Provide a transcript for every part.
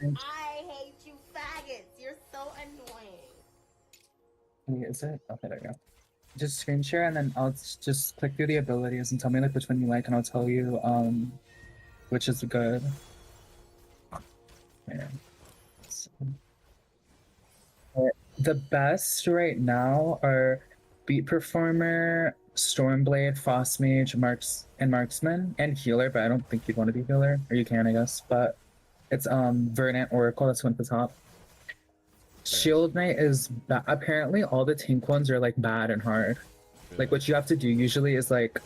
I hate you faggots. You're so annoying. Wait, is it? Okay, there we go. Just screen share and then I'll just click through the abilities and tell me like which one you like and I'll tell you which is good. Yeah. So, the best right now are Beat Performer, Stormblade, Frostmage, Marksman, and Healer, but I don't think you'd want to be Healer. Or you can, I guess. But it's Verdant Oracle, that's one at the top. Shield Knight is apparently all the tank ones are like bad and hard. Like what you have to do usually is like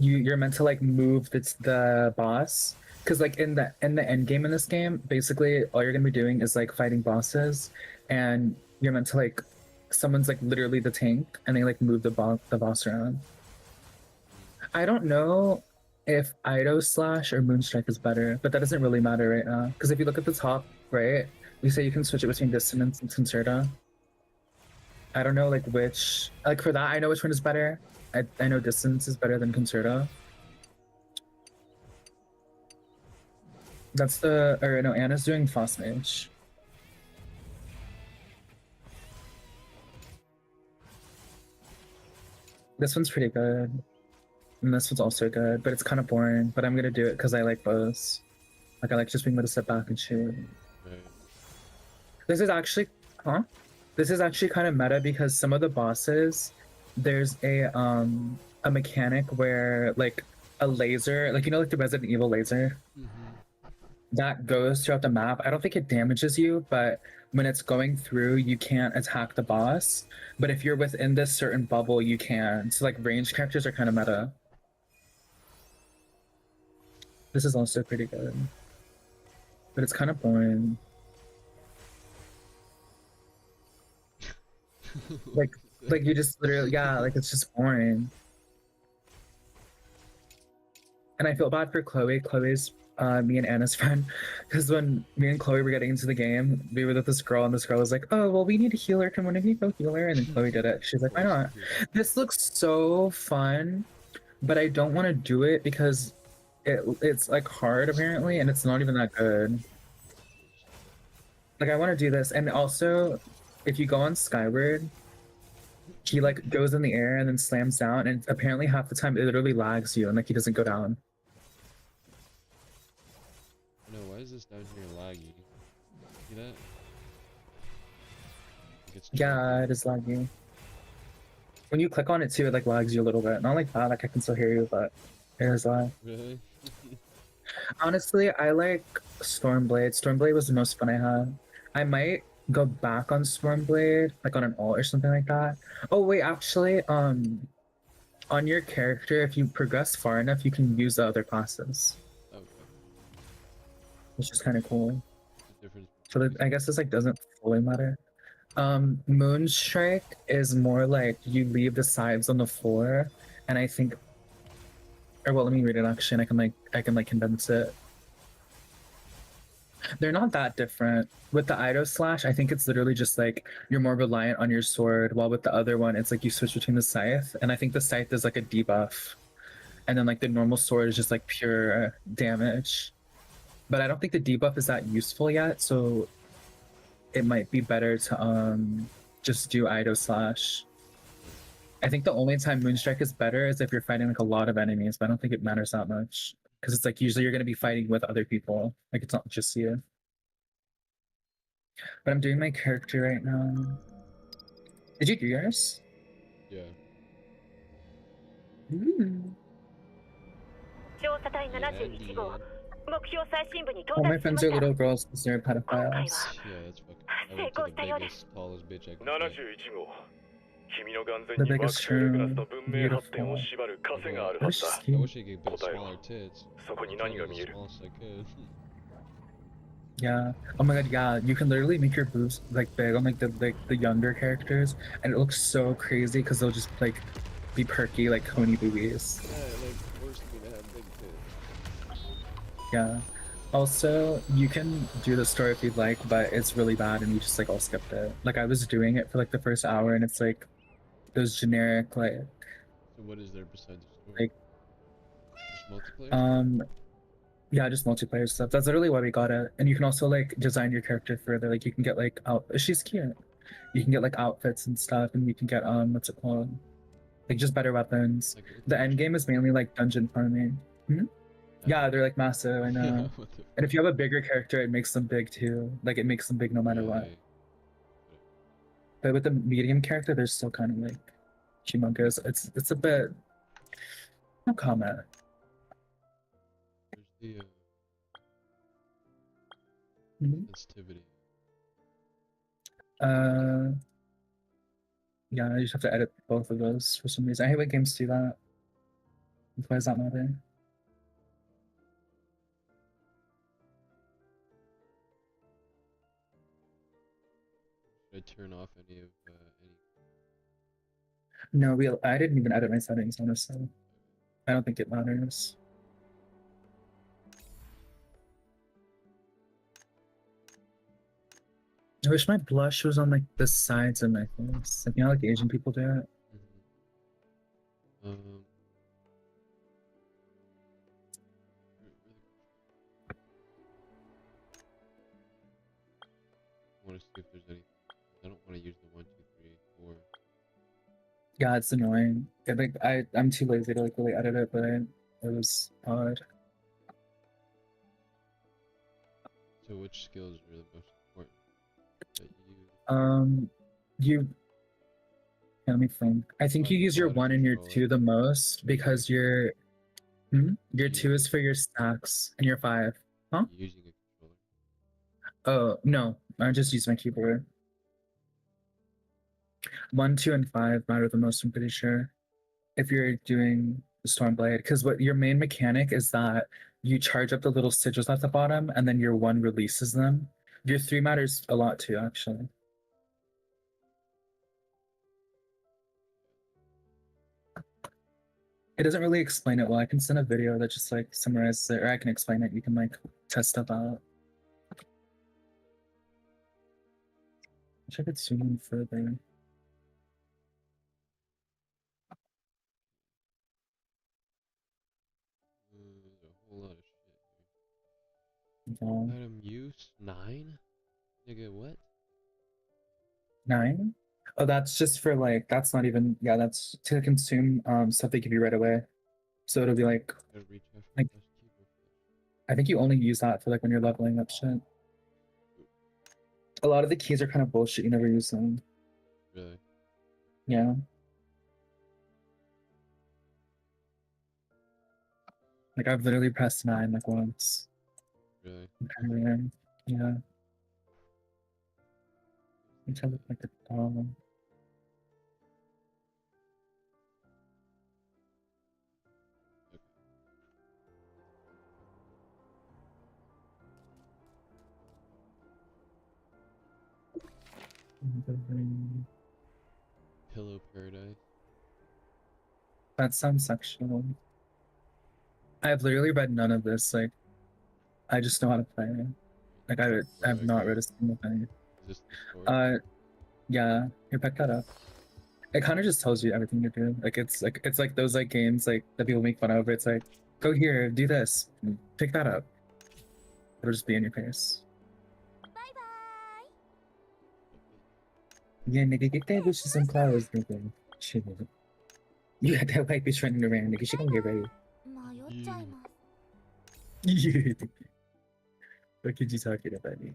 you're meant to like move the boss because like in the end game in this game, basically all you're gonna be doing is like fighting bosses, and you're meant to like someone's like literally the tank and they like move the boss around. I don't know if Ido Slash or Moonstrike is better, but that doesn't really matter right now because if you look at the top right, we say you can switch it between Dissonance and Concerta. I don't know like which, like for that I know which one is better. I know Distance is better than Concerta. That's the, or no, Anna's doing Frostmage. This one's pretty good. And this one's also good, but it's kind of boring. But I'm gonna do it because I like both. Like I like just being able to sit back and shoot. Right. This is actually, This is actually kind of meta because some of the bosses, there's a mechanic where like a laser, like you know, like the Resident Evil laser, that goes throughout the map. I don't think it damages you, but when it's going through, you can't attack the boss. But if you're within this certain bubble, you can. So like ranged characters are kind of meta. This is also pretty good, but it's kind of boring. like you just literally, yeah, like it's just boring. And I feel bad for Chloe. Chloe's me and Anna's friend, because when me and Chloe were getting into the game, we were with this girl, and this girl was like, "Oh, well, we need a healer. Can one of you go healer?" And then Chloe did it. She's like, "Why not? This looks so fun, but I don't want to do it because it's like hard apparently, and it's not even that good. Like I want to do this, and also, if you go on Skyward, he like goes in the air and then slams down, and apparently half the time it literally lags you, and like he doesn't go down." No, why is this down here laggy? See that? Yeah, it is laggy. When you click on it too, it like lags you a little bit. Not like that, like I can still hear you, but it is lag. Really? Honestly, I like Stormblade. Stormblade was the most fun I had. I might go back on Stormblade, like on an ult or something like that. Oh wait, actually, on your character, if you progress far enough, you can use the other classes. Okay. Which is kind of cool. So that, I guess this like doesn't fully matter. Moonstrike is more like you leave the sides on the floor, and I think, or well, let me read it actually, and I can condense it. They're not that different. With the Ido Slash, I think it's literally just like you're more reliant on your sword, while with the other one, it's like you switch between the scythe, and I think the scythe is like a debuff, and then like the normal sword is just like pure damage. But I don't think the debuff is that useful yet, so it might be better to just do Ido Slash. I think the only time Moonstrike is better is if you're fighting like a lot of enemies, but I don't think it matters that much. Because it's like usually you're going to be fighting with other people. Like it's not just you. But I'm doing my character right now. Did you do yours? Yeah. All my friends are little girls because they're pedophiles. Yeah, that's fucking. I went to the biggest, tallest bitch I could find. The biggest room, beautiful. I wish I could get smaller tits. As small as I could. Yeah. Oh my god, yeah. You can literally make your boobs like big on like the younger characters, and it looks so crazy because they'll just like be perky like coney boobies. Yeah, like forced me to have big tits. Yeah. Also, you can do the story if you'd like, but it's really bad and we just like all skipped it. Like I was doing it for like the first hour and it's like those generic like. So what is there besides the story? Like, just multiplayer? Yeah, just multiplayer stuff. That's literally why we got it. And you can also like design your character further. Like you can get like out. She's cute. You can get like outfits and stuff, and you can get what's it called? Like just better weapons. Like, The end game is mainly like dungeon farming. Yeah, they're like massive. I know. What the And if you have a bigger character, it makes them big too. Like it makes them big no matter what. Really? But with the medium character, they're still kind of like humongous. It's a bit. No comment. Where's the Mhm. sensitivity? Yeah, you just have to edit both of those for some reason. I hate when games do that. Why does that matter? Should I turn off any of any? No, I didn't even edit my settings, honestly. I don't think it matters. I wish my blush was on like the sides of my face. Like, you know, like Asian people do it. I want to see if there's any. I don't want to use the 1, 2, 3, 4. Yeah, it's annoying. Like I'm too lazy to like really edit it, but it was odd. So which skills are the most important that you? You. Yeah, let me think. I think you use your 1 and your 2 the most because your 2 is for your stacks and your 5. Huh? Using a controller. Oh no, I just use my keyboard. 1, 2, and 5 matter the most, I'm pretty sure. If you're doing the Stormblade, because what your main mechanic is that you charge up the little sigils at the bottom, and then your 1 releases them. Your 3 matters a lot too, actually. It doesn't really explain it well. I can send a video that just like summarizes it, or I can explain it. You can like test stuff out. Wish I could zoom in further. There's a whole lot of shit here. Yeah. Item use 9? Nigga, what? 9? Oh, that's just for like, that's not even, yeah, that's to consume stuff they give you right away. So it'll be like, like I think you only use that for like when you're leveling up shit. A lot of the keys are kind of bullshit, you never use them. Really? Yeah. Like I've literally pressed 9 like once. Really? Yeah. Which I look like a dog. Pillow paradise. That sounds sexual. I've literally read none of this. Like, I just know how to play. Like, I've not read a single thing. Is this the story? Yeah. Here, pick that up. It kind of just tells you everything to do. Like, it's like those like games like that people make fun of. It's like, go here, do this, pick that up. It'll just be in your face. Bye bye. Yeah, nigga, get that bitch some clothes, nigga. Shit, nigga. You had that white bitch running around, nigga. She gonna get ready. 迷っちゃいます。 What could you talking about, nigga?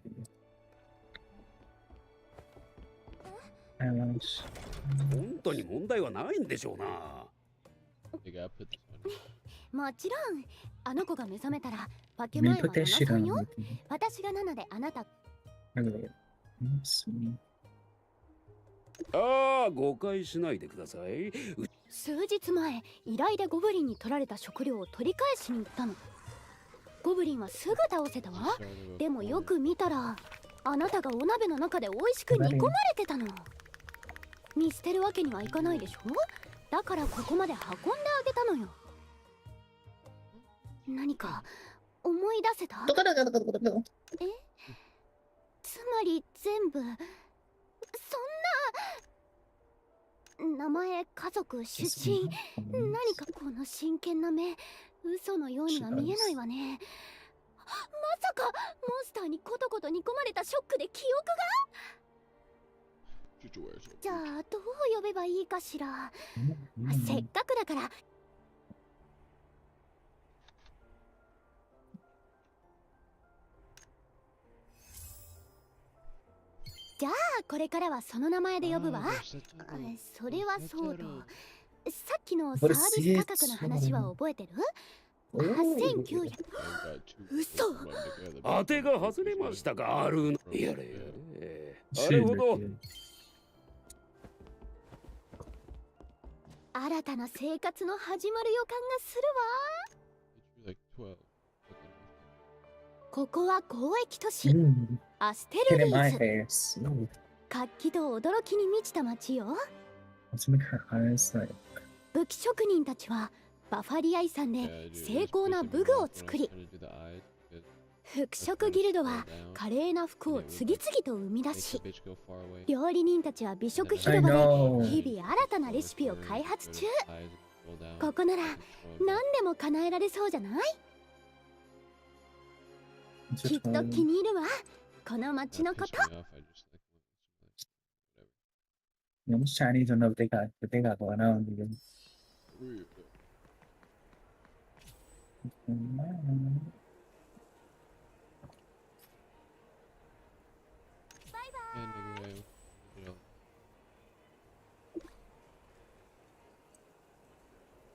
Ouch. 本当に問題はないんでしょうな。 Nigga, I put this on. もちろん、あの子が目覚めたら、化け I mean, 前は put that 7 shit さん on. よ。 Nigga. 私が7であなた。 Really. Sweet. ああ、誤解しないでください。数日前、依頼でゴブリンに取られた食料を取り返しに行ったの。ゴブリンはすぐ倒せたわ。でもよく見たら、あなたがお鍋の中で美味しく煮込まれてたの。見捨てるわけにはいかないでしょ。だからここまで運んであげたのよ。何か思い出せた？え？つまり全部そんな名前、家族、出身、何かこの真剣な目、嘘のようには見えないわね。さかモンスターにコトコト煮込まれたショックで記憶が。 Situation. じゃあどう呼べばいいかしら。 Mm. せっかくだから。じゃあこれからはその名前で呼ぶわ。それはそうと、さっきのサービス価格の話は覚えてる？ 8900。 嘘。当てが外れましたか、あるの。やれやれ。あれほど。 新たな生活の始まる予感がするわ。 Like 12. ここは交易都市 Mm. アステル Hit リ in my ーズ。 face. Ooh. 活気と驚きに満ちた街よ。 Let's make her eyes like. 武器職人たちはバファリア遺産で Yeah, dude, 精高な武具を作り、 when I was trying to do the eyes, it 服飾ギルドは華麗な服を次々と生み出 makes し、 the bitch go far away. 料理人たちは美食 I 広場で know. 日々新たなレシピを開発中。ここなら何でも叶えられそうじゃない？ It's きっ just と one. 気に入るわ、この街のこと。 Yung Chinese don't know what they got going on. Dude.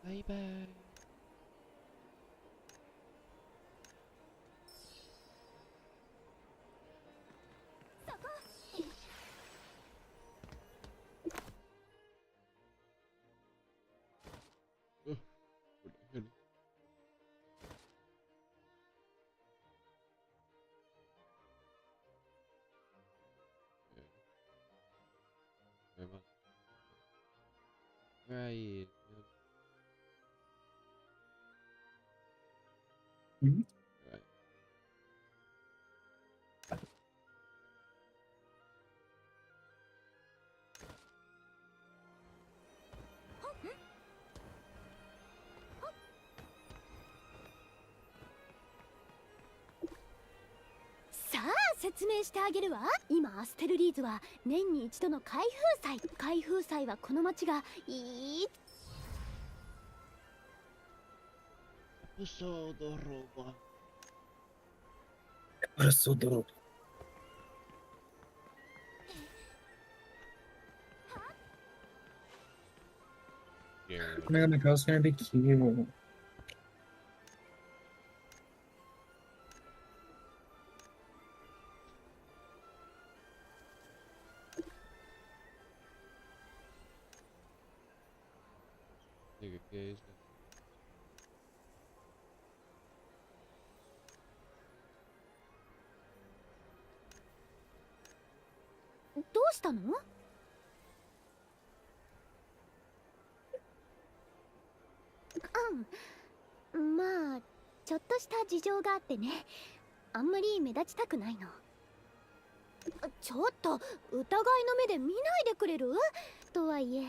Bye bye. はい。Mhm. Right. さあ説明してあげるわ。今アステルリーズは年に一度の開封祭。開封祭はこの街がいい 嘘だろうが。Prosodoro. Yeah. Oh my god, my girl's gonna be cute. Nigga gaze. どうしたの？まあちょっとした事情があってね。あんまり目立ちたくないの。ちょっと疑いの目で見ないでくれる？とはいえ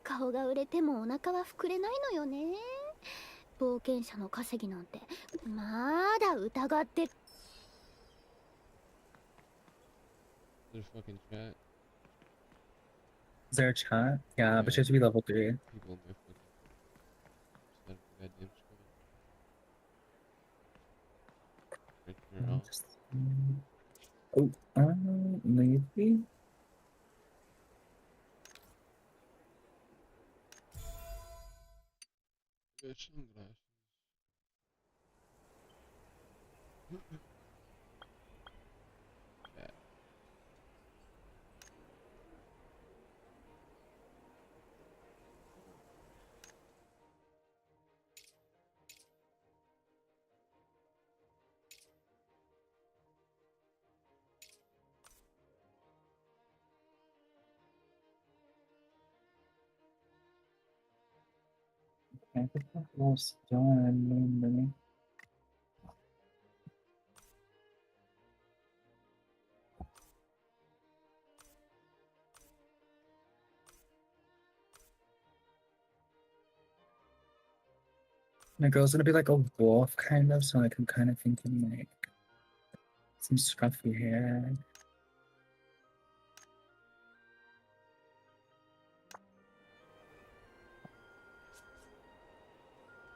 顔が売れてもお腹は膨れないのよね。冒険者の稼ぎなんてまだ疑って。 There's fucking chat. Is there a chat? Yeah, but she has to be level 3. People in my fucking. Just let the goddamn scroll. Right here, oh. Just- Oh, maybe? Got sunglasses. Yeah. I think we're almost done. Maybe. My girl's gonna be like a wolf, kind of, so like I'm kind of thinking like some scruffy hair.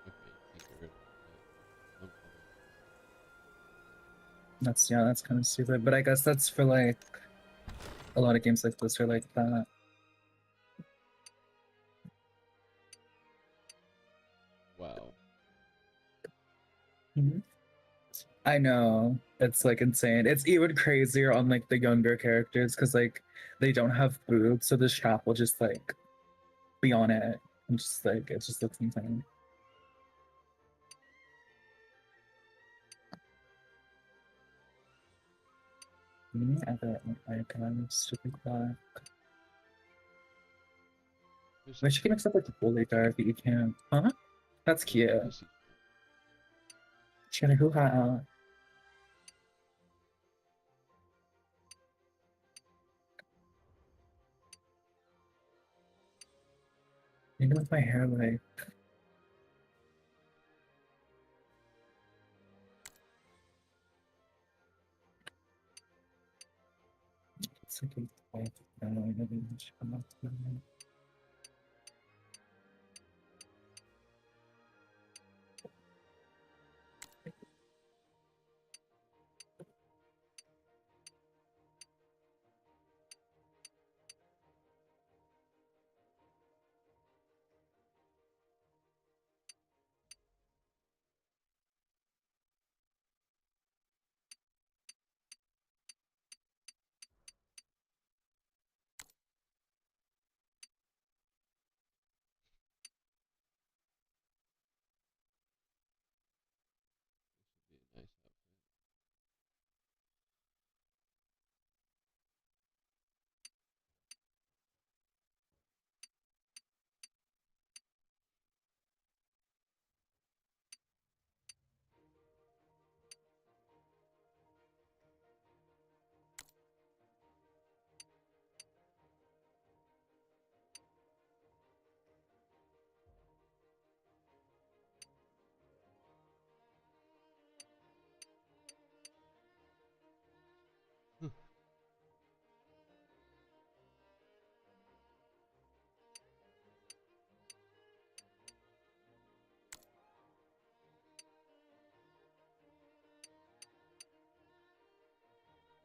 Okay, you can't get rid of that. That's kind of stupid, but I guess that's for like a lot of games like this are like that. Wow. I know. It's like insane. It's even crazier on like the younger characters because like they don't have boobs, so the strap will just like be on it. And just like it just looks insane. Any other icons to pick back? Wish you can accept like the bully guard, but you can't. Huh? That's cute. She got a hoo-ha out. Maybe with my hair like it's like a white Be a nice outfit.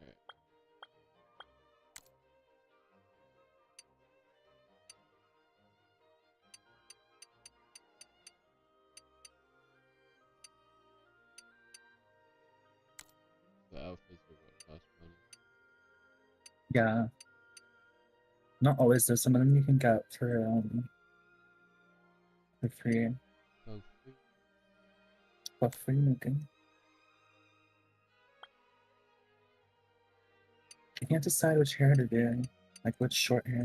Alright. The outfits are what cost money. Yeah. Not always though. Some of them you can get for free. Oh, free. For free making. I can't decide which hair to do. Like which short hair.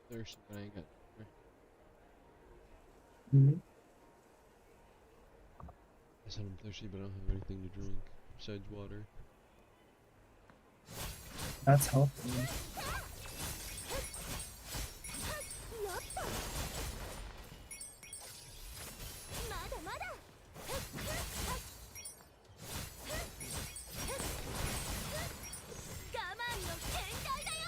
Thirsty, but I ain't got. Mhm. I said I'm thirsty, but I don't have anything to drink besides water. That's healthy. まだまだ我慢の限界だよ。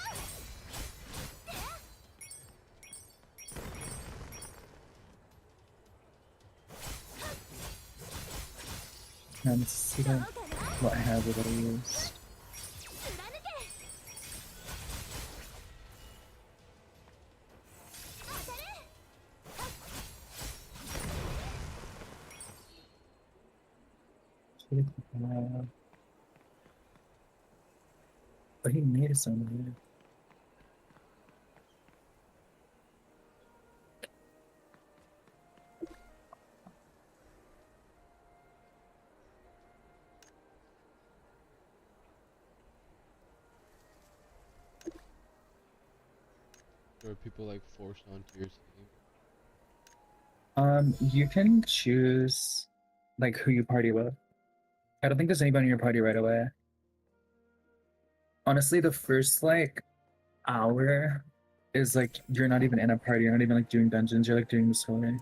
Let's see what habit I used. But he made it so weird. Or are people like forced onto your team? You can choose like who you party with. I don't think there's anybody in your party right away. Honestly, the first like hour is like you're not even in a party, you're not even like doing dungeons, you're like doing the story.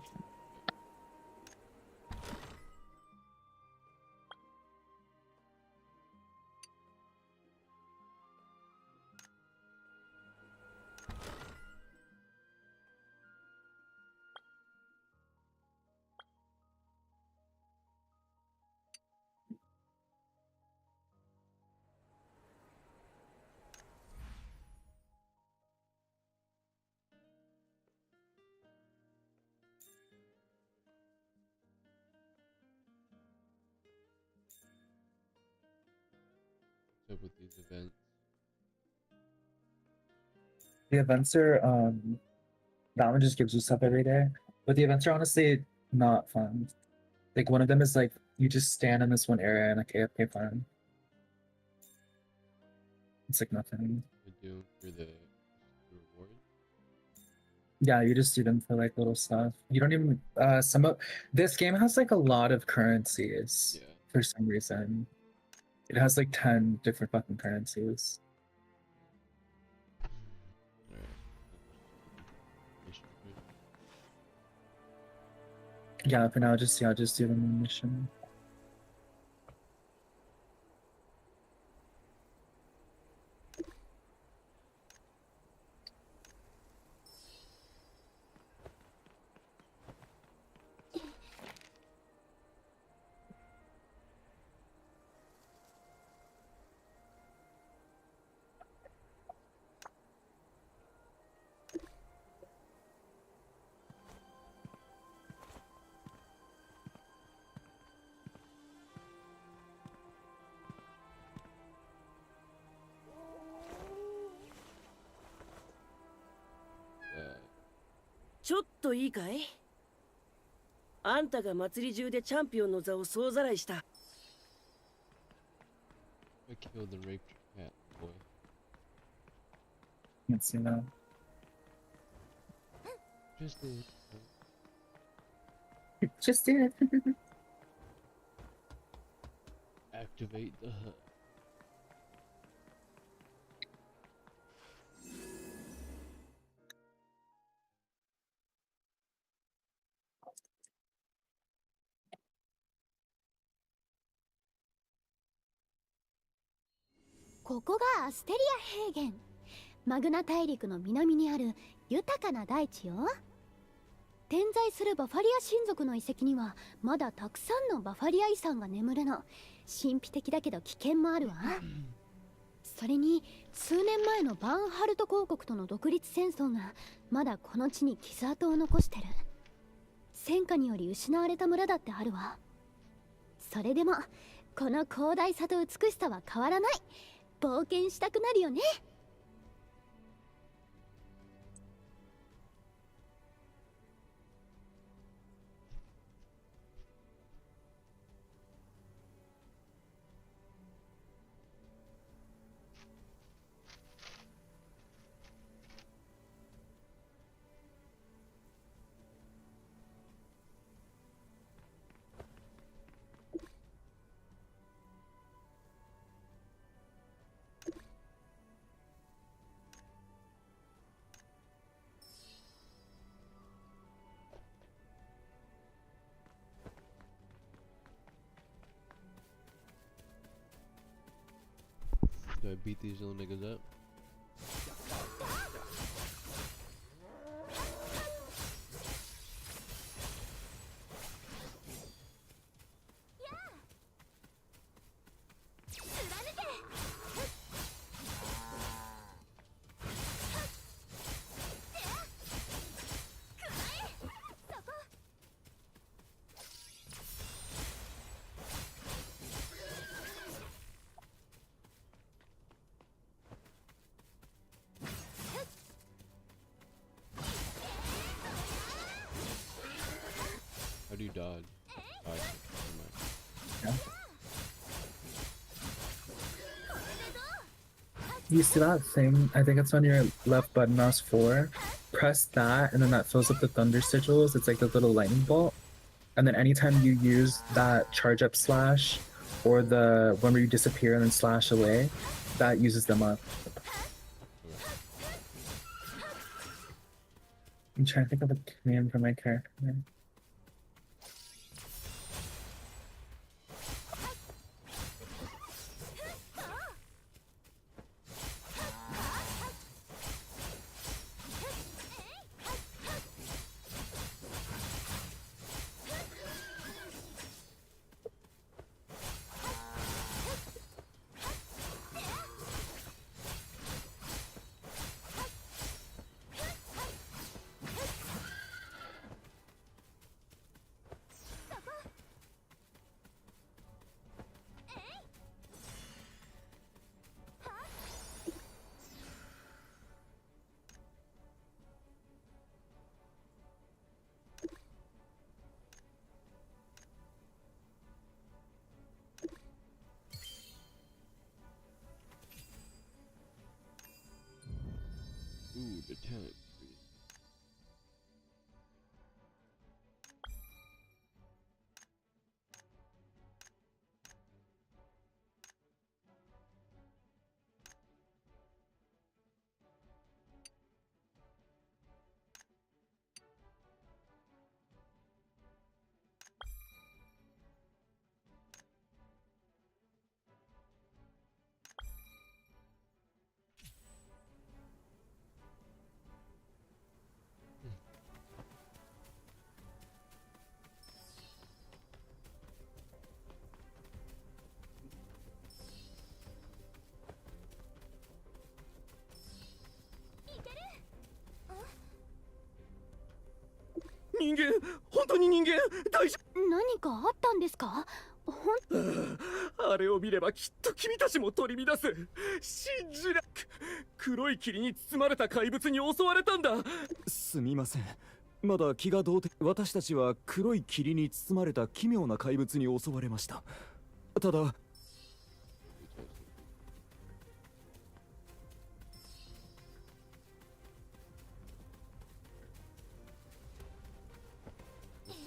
What's up with these events? The events are that one just gives you stuff every day. But the events are honestly not fun. Like one of them is like you just stand in this one area and like AFK farm. It's like nothing. We do for the reward. Yeah, you just do them for like little stuff. You don't even some of this game has like a lot of currencies Yeah. for some reason. It has like 10 different fucking currencies. Alright. Mission point. Yeah, for now just do them in mission. Uh, ちょっといいかい？あんたが祭り中でチャンピオンの座を総ざらいした。 I killed and raped your cat, boy. Can't see that. Just did. Just did it. Activate the hut.「ここがアステリア平原。マグナ大陸の南にある豊かな大地よ。点在するバファリア親族の遺跡にはまだたくさんのバファリア遺産が眠るの。神秘的だけど危険もあるわ。それに数年前のバンハルト公国との独立戦争がまだこの地に傷跡を残してる。戦火により失われた村だってあるわ。それでもこの広大さと美しさは変わらない。冒険したくなるよね。Do I beat these little niggas up? you dodge. Alright, never mind. You see that thing? I think it's on your left button mouse 4. Press that, and then that fills up the thunder sigils. It's like the little lightning bolt. And then anytime you use that charge up slash, or the one where you disappear and then slash away, that uses them up. I'm trying to think of a name for my character. Ooh, the talent.何かあったんですか？あれを見ればきっと君たちも取り乱す。信じら黒い霧に包まれた怪物に襲われたんだ。すみません、まだ気が動転。私たちは黒い霧に包まれた奇妙な怪物に襲われました。ただ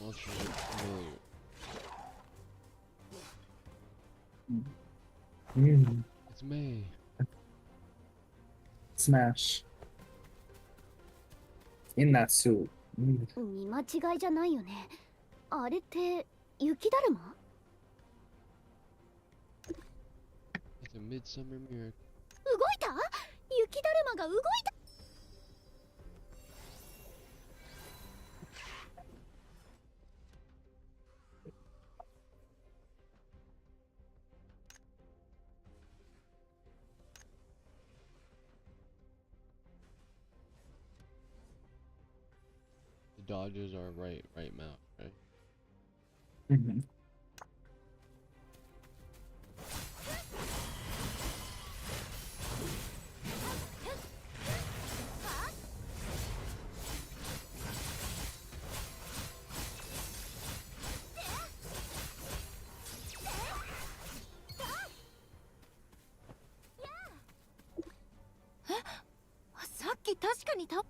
Monsters are familiar. It's May. Smash. In that suit. 見間違いじゃないよね。あれって雪だるま？ It's a midsummer miracle. 動いた？雪だるまが動いた。The Dodgers are right mount, right? Mhm. Eh? さっき確かにた。うわ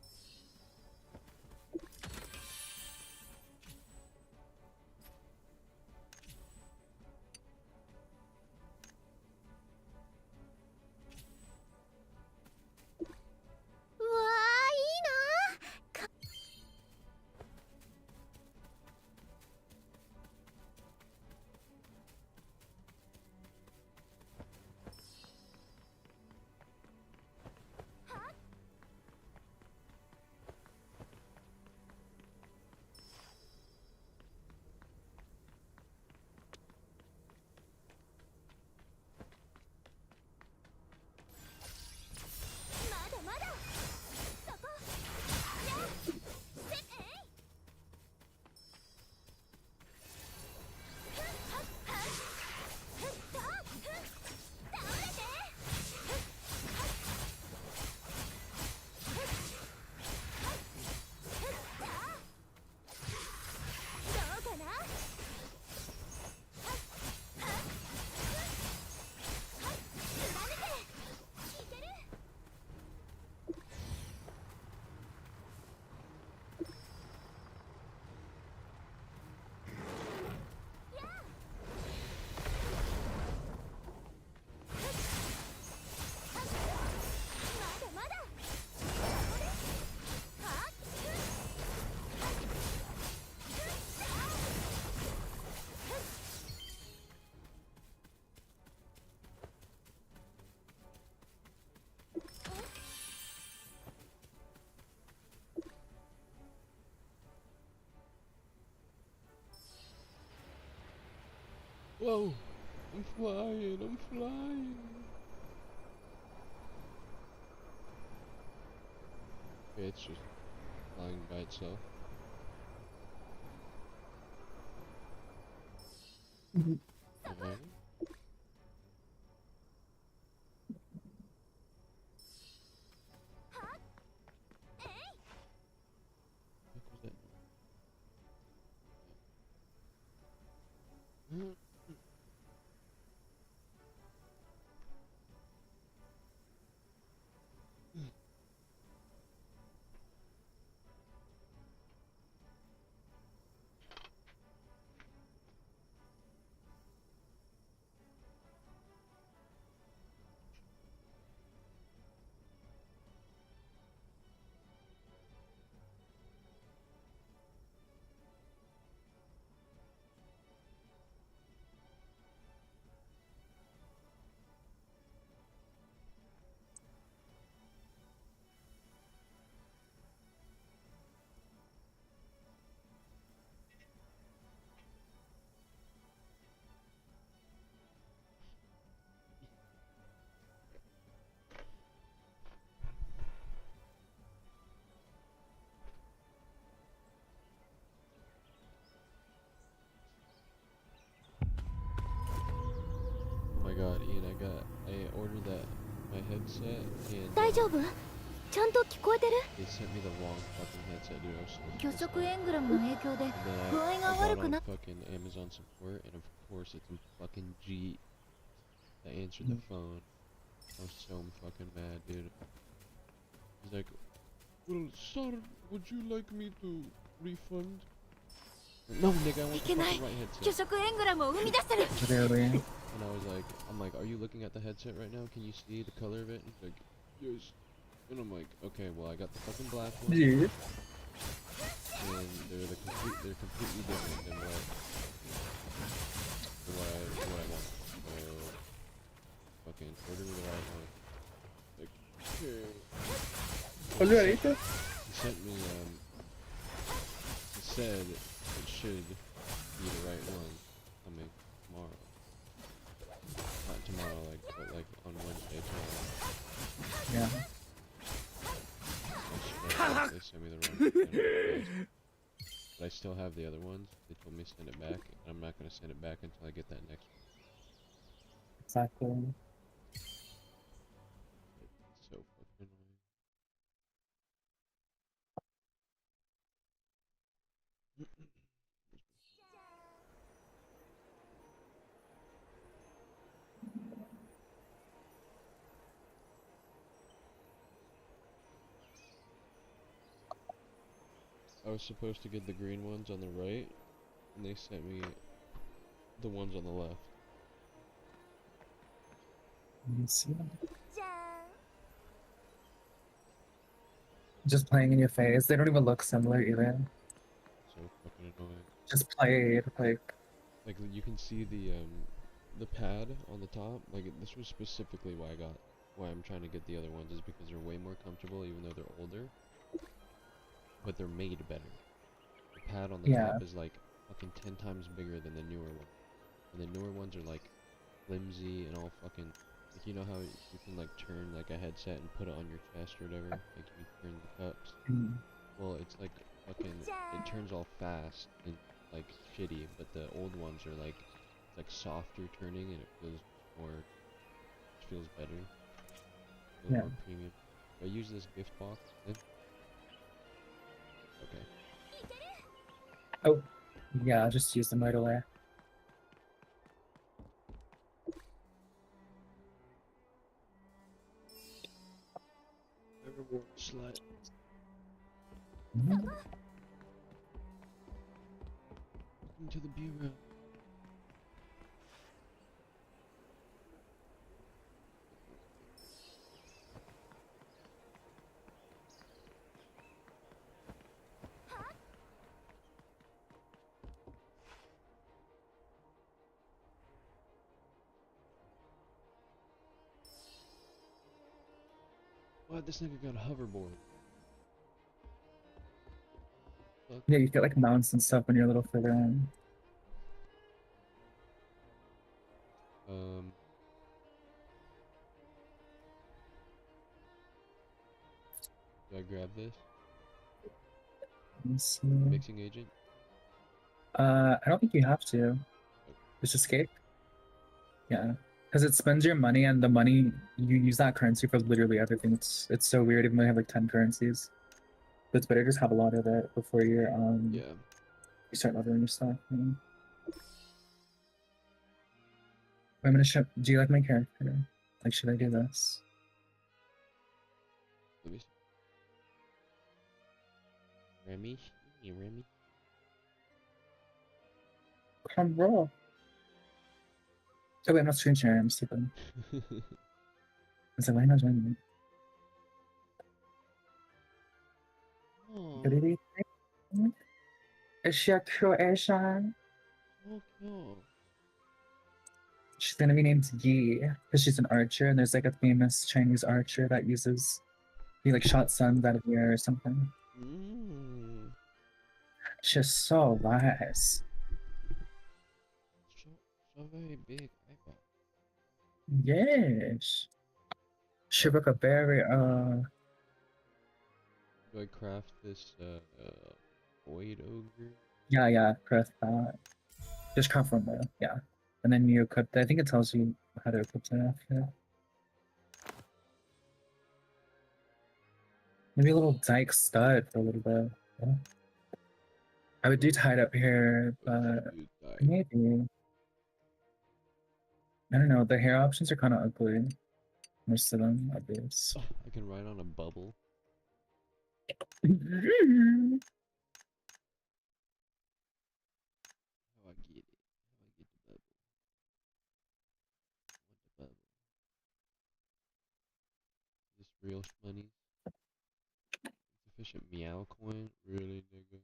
ー、いいな。Whoa! I'm flying, I'm flying! Okay, it's just flying by itself. Okay. What was that? Oh my god, Ian, I ordered my headset, and 大丈夫？ちゃんと聞こえてる？ they sent me the wrong fucking headset, dude. I was so 魚 pissed 食 off. エングラムの影響で And then 具合 I が got 悪く on な fucking Amazon support, and of course it's in fucking G. I answered the phone. I was so fucking mad, dude. He's like, well, sir, would you like me to refund? No, nigga, I want the fucking right 魚 headset. 食エングラムを生み出してる。 Literally. And I was like, I'm like, are you looking at the headset right now? Can you see the color of it? And he's like, yes. And I'm like, okay, well, I got the fucking black one. Dude. And they're completely different than what I want. So, fucking order me the right one. Like, okay. So Alright. he sent me, he said it should be the right one coming tomorrow. Not tomorrow, but on Wednesday tomorrow. Yeah. They sent me the wrong one. But I still have the other ones. They told me to send it back, and I'm not gonna send it back until I get that next one. Exactly. It's so fucking annoying. I was supposed to get the green ones on the right, and they sent me the ones on the left. Let me see. じゃ Just playing in your face. They don't even look similar either. So fucking annoying. Just played like Like you can see the pad on the top. Like this was specifically why I'm trying to get the other ones, is because they're way more comfortable even though they're older. But they're made better. The pad on the Yeah. top is like fucking 10 times bigger than the newer one. And the newer ones are like flimsy and all fucking, like, you know how you can like turn like a headset and put it on your chest or whatever, like you turn the cups. mm, Well, it's like fucking, it turns all fast and like shitty, but the old ones are like, it's like softer turning and it feels better. Feels Yeah. more premium. Do I use this gift box then? Okay. oh yeah, I'll just use them right away. Reward slut. Mhm. Welcome to the bureau. Why this nigga got a hoverboard? Fuck. Yeah, you get like mounts and stuff when you're a little further in. Do I grab this? Let me see. Mixing agent? I don't think you have to. Just escape. Yeah, because it spends your money, and the money you use that currency for literally everything. It's so weird. Even though you have like 10 currencies, but it's better just have a lot of it before you're Yeah. you start leveling your stuff. I'm gonna show. Do you like my character? Like, should I do this? Let me see. Remy? Hey, Remy? Come roll. Oh wait, I'm not screen sharing. I'm stupid. I was like, why not joining me? Oh, Good idea. Is she a Croatian? so cute. She's gonna be named Yi because she's an archer, and there's like a famous Chinese archer that uses he like shot suns out of the air or something. Mmm. She's so nice. So very big eyeball. Yes. She look a very Do I craft this void ogre? yeah, craft that. Just craft one more, yeah. And then you equip I think it tells you how to equip it after. Maybe a little dyke stud for a little bit. Yeah. I would do tied up hair, but Dude, maybe. I don't know, the hair options are kind of ugly. Most of them, at least. I can ride on a bubble. How I get it? How I get the bubble? What the bubble? This real money? Sufficient meow coin? Really, nigga?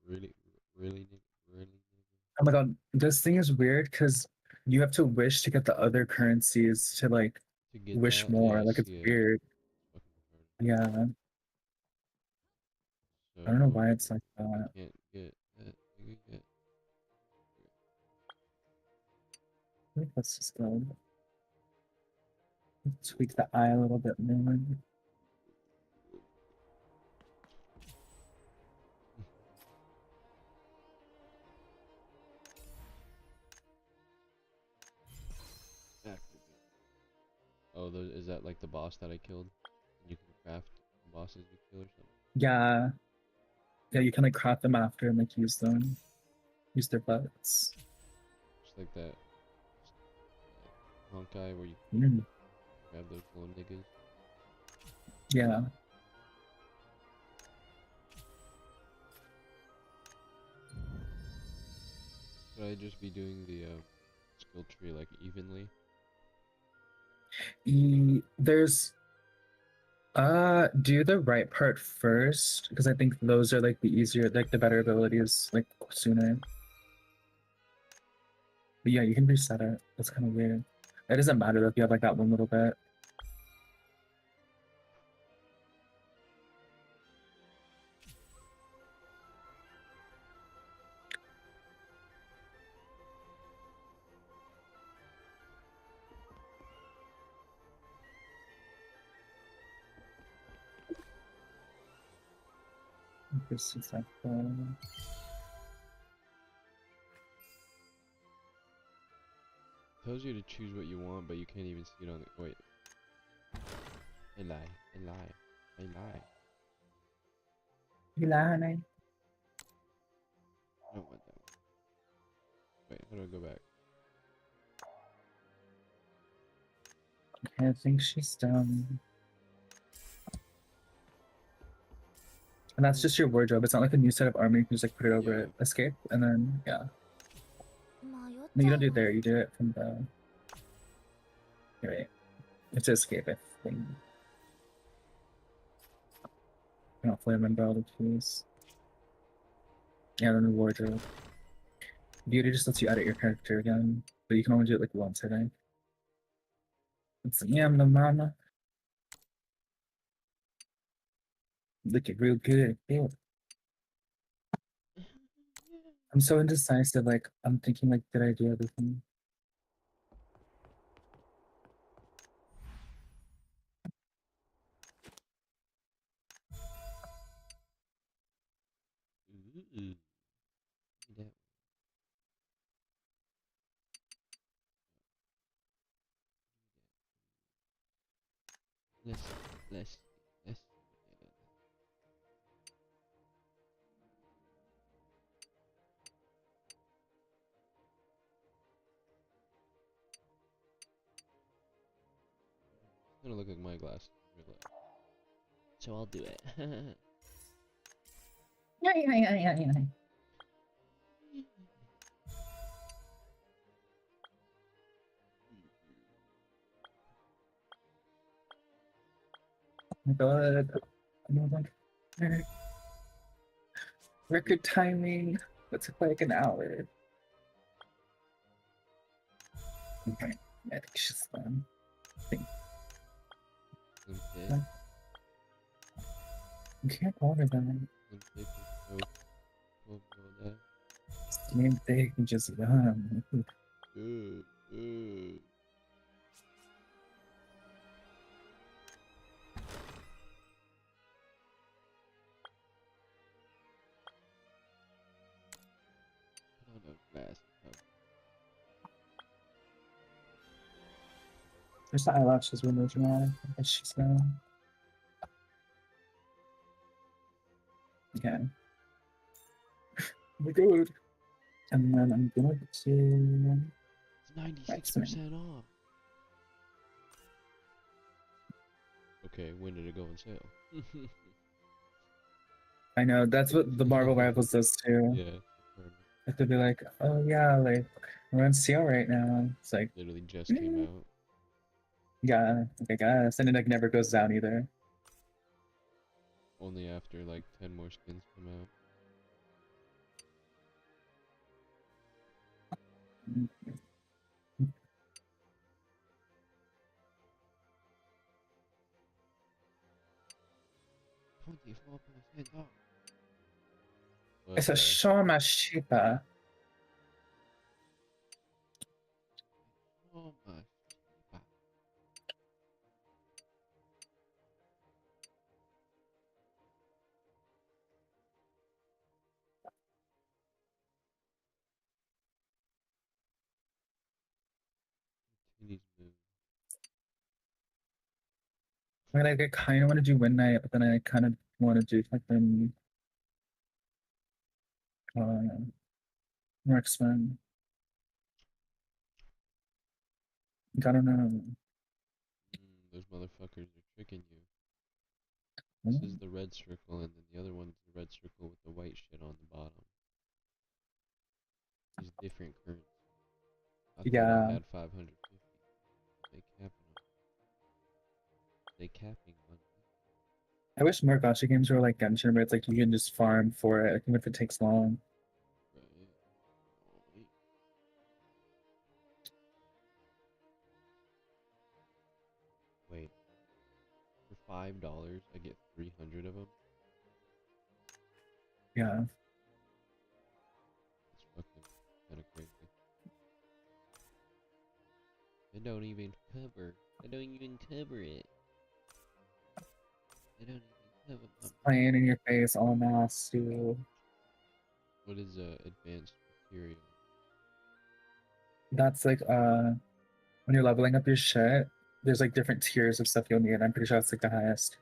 Really, really, nigga? Really, nigga? Oh my god, this thing is weird because you have to wish to get the other currencies to like To get wish that? more. Yeah, I Like it's see it. weird. Fucking retarded. Yeah, I don't know So, why it's like I that. can't get that nigga yet. I think let's just go tweak the eye a little bit more. Activate. Oh, is that like the boss that I killed? And you can craft the bosses you kill or something? Yeah, yeah, you can like craft them after and like use them, use their butts. Just like that Honkai where you Mm, grab those little niggas. yeah, Should I just be doing the skill tree like evenly? there's do the right part first because I think those are like the easier, like the better abilities like sooner. But yeah, you can reset it. That's kind of weird. It doesn't matter if you have like that one little bit. This is like Tells you to choose what you want, but you can't even see it on the. Wait. I lie. I lie. I lie. Ilana. I don't want that one. Wait, how do I go back? I think she's done. And that's just your wardrobe. It's not like a new set of armor. You can just like put it over Yeah. it, escape, and then yeah. 迷っ No, ち you ゃ don't う do it わ there. You do it from the. Here, wait. It's escape, I think. I don't fully remember all the keys. Yeah, then the wardrobe. Beauty just lets you edit your character again, but you can only do it like once, I think. It's like, yeah, I'm the mama. Looking real good. Yeah. I'm so indecisive. Like, I'm thinking, like, did I do everything? Mm-mm. That let's let's it's gonna look like my glass in real life. So I'll do it. Yeah. My God. Record timing. That took like an hour. Okay. I think she's done. Okay. You can't call her that. Same thing, just done. Put on a glass. There's the eyelashes removed now. I guess she's done. Okay. We're good. And then I'm gonna do. It's 96% off. Okay, when did it go on sale? I know, that's what the Marvel Rivals does too. Yeah. If they'd be like, oh yeah, like, we're on sale right now. It's like, Literally just came out. yeah, like, I guess. And it like never goes down either. Only after like 10 more skins come out. $24% off. It's a Shama Shiba. Oh my. Titties move. I mean, like, I kind of want to do Win Night, but then I kind of want to do fucking Marksman. I don't know. Those motherfuckers are tricking you. This is the red circle, and then the other one's the red circle with the white shit on the bottom. These different currencies. I thought Yeah. I had 550. They capping on. They capping on. I wish more gacha games were like Genshin, where it's like you can just farm for it, even if it takes long. Right. Wait. For $5, I get 300 of them. Yeah. It's fucking kind of crazy. I don't even cover. I don't even cover it. I don't even cover my. Playing in your face, all mass, too. What is advanced material? That's like when you're leveling up your shit, there's like different tiers of stuff you'll need. I'm pretty sure that's like the highest.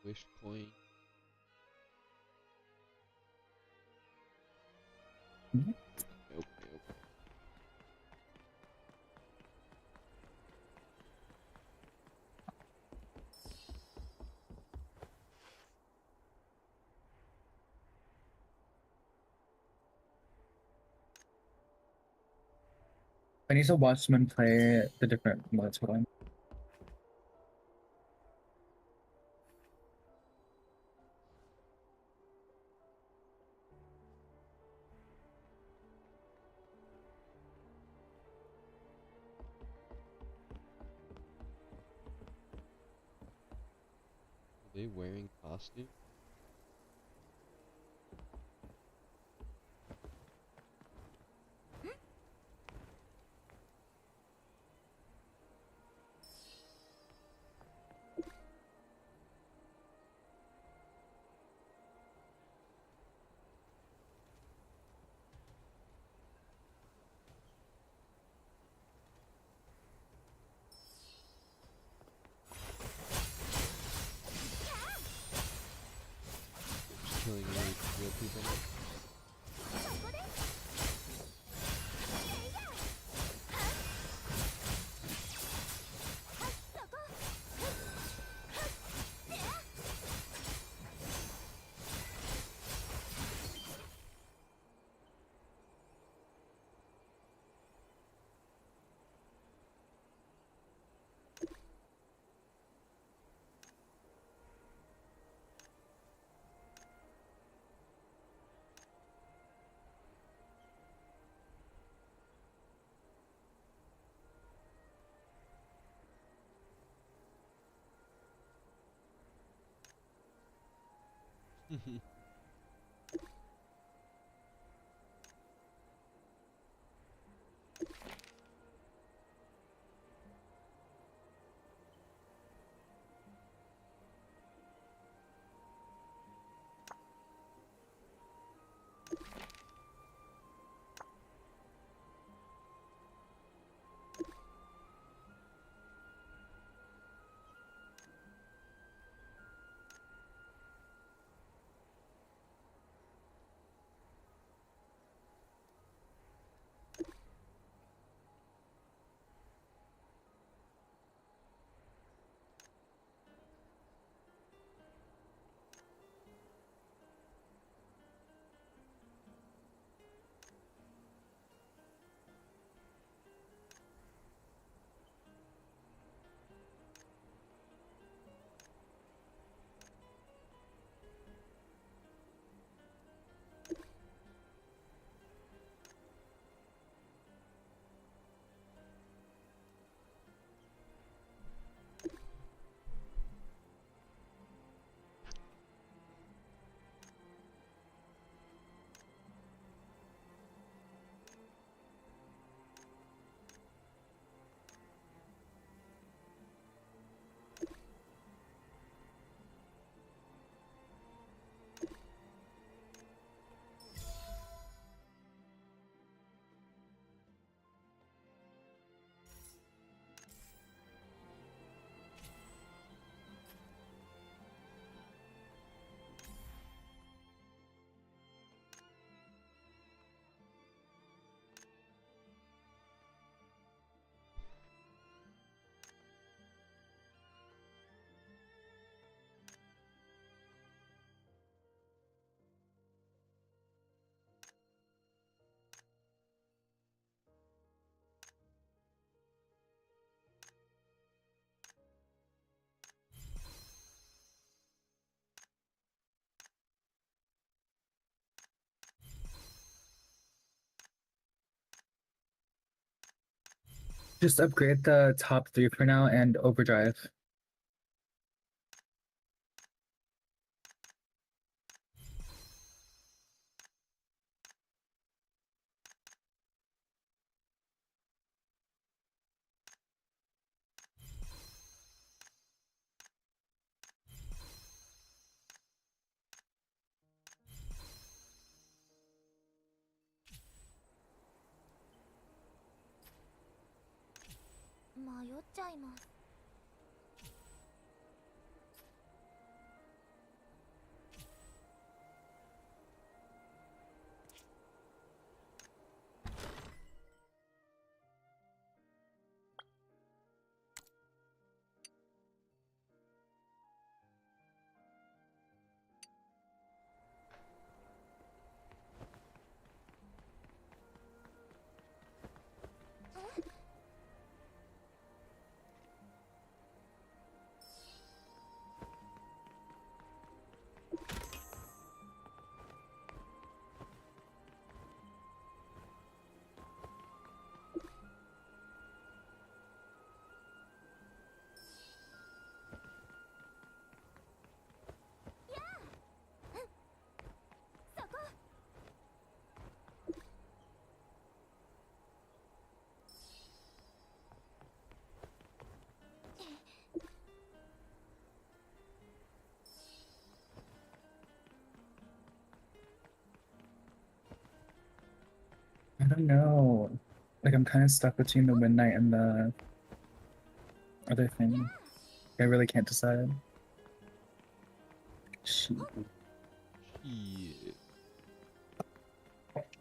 Wish coin. Mhm. Nope. I need to watch them play the different modes for them. Are they wearing costume? Just upgrade the top 3 for now and overdrive. I don't know. Like I'm kind of stuck between the Wind Knight and the other thing. I really can't decide. Shit.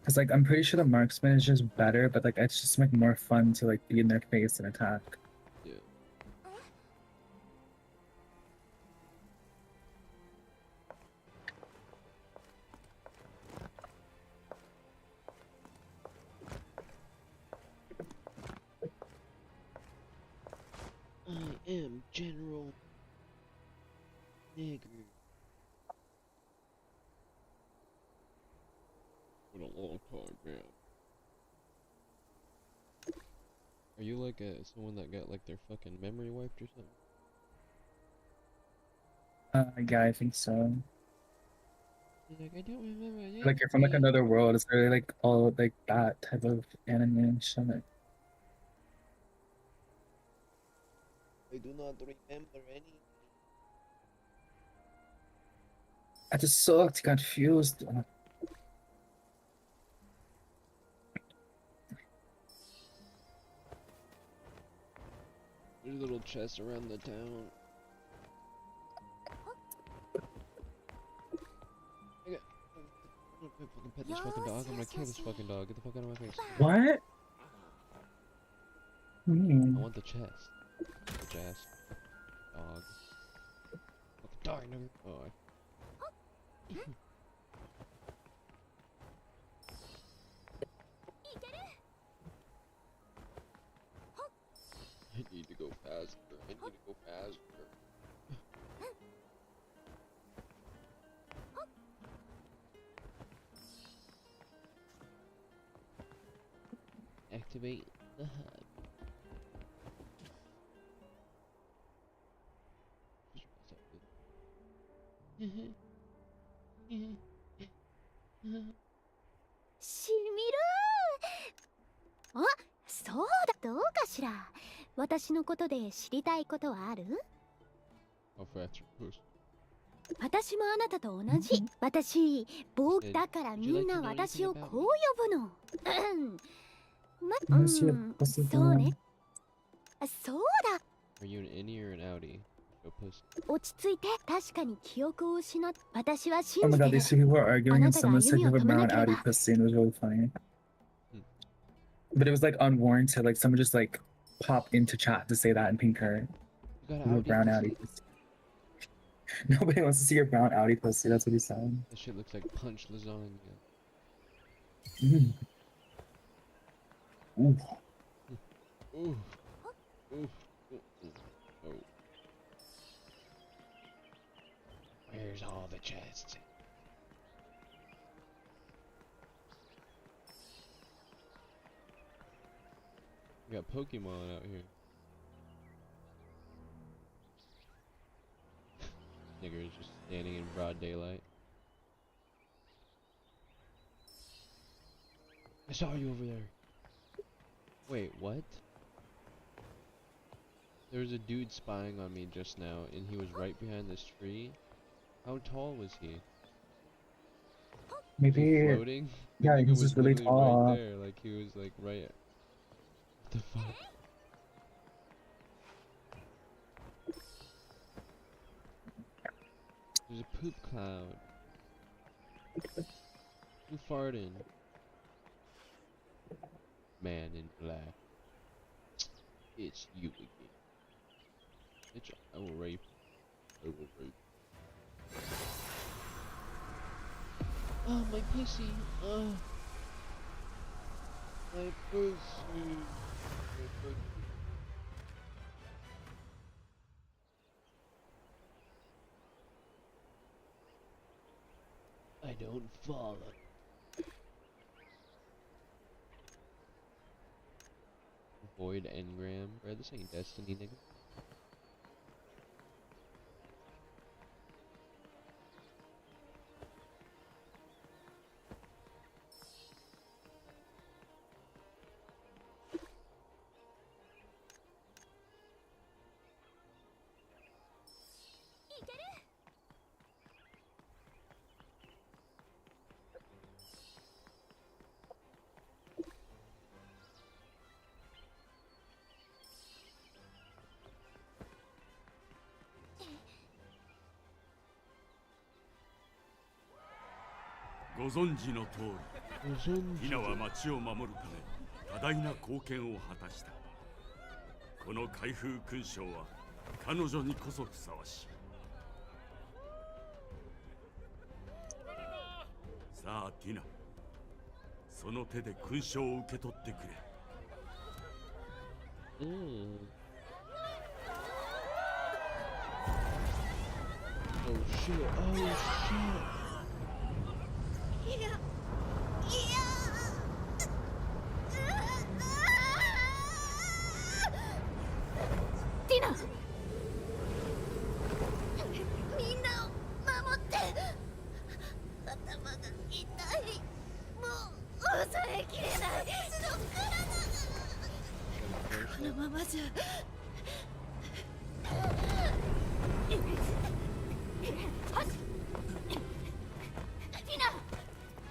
Cause like I'm pretty sure the marksman is just better, but like it's just like more fun to like be in their face and attack. Yeah. I am General Nigger. Been a long time, man. Are you like someone that got like their fucking memory wiped or something? Yeah, I think so. He's like, I don't remember. Like you're from like another world. It's really like all like that type of animation. I do not remember any. I just so confused. There's little chests around the town. I'm gonna fucking pet this fucking dog. I'm gonna kill this fucking dog. Get the fuck out of my face. What? I Hmm. want the chest. Bitch ass. Dog. Fucking dog number. Oh, I need to go faster. I need to go faster. Activate the hub. Just しみるあ、そうだ、どうかしら。私のことで知りたいことはある？ How fast you push? 私もあなたと同じ。私、だからみんな私をこう呼ぶの。そうね。そうだ。 Are you an innie or an outie? Go push. 落ち着いて。確かに記憶を失っ。私は Oh 信 my じて god, る。 these two people were arguing and Anata someone ga said you have a Yumi brown o tomanakeba. Audi pussy and it was really funny. But it was like unwarranted, like someone just like popped into chat to say that and pink her. You got You have a Audi brown pussy? Audi pussy. Nobody wants to see your brown Audi pussy, that's what he said. That shit looks like punch lasagna. Mm. Ooh. Ooh. Ooh. Ooh. Oh. Where's all the chests? We got Pokemon out here. Nigger is just standing in broad daylight. I saw you over there. Wait, what? There was a dude spying on me just now, and he was right behind this tree. How tall was he? Was he Maybe, floating? The yeah, nigga he's was just really literally tall. right there, like he was like right. What the fuck? There's a poop cloud. Who farted? Man in black. It's you again. Bitch, I will rape. I will rape. Oh, my pussy. Oh. My pussy. My pussy. I don't follow. Void engram. Bro, this ain't Destiny, nigga.「ご存知の通り、ヒナは町を守るため多大な貢献を果たした。この開封勲章は彼女にこそふさわしい。さあティナ、その手で勲章を受け取ってくれ。Oh shit, oh shit. ティナ、みんなを守って。私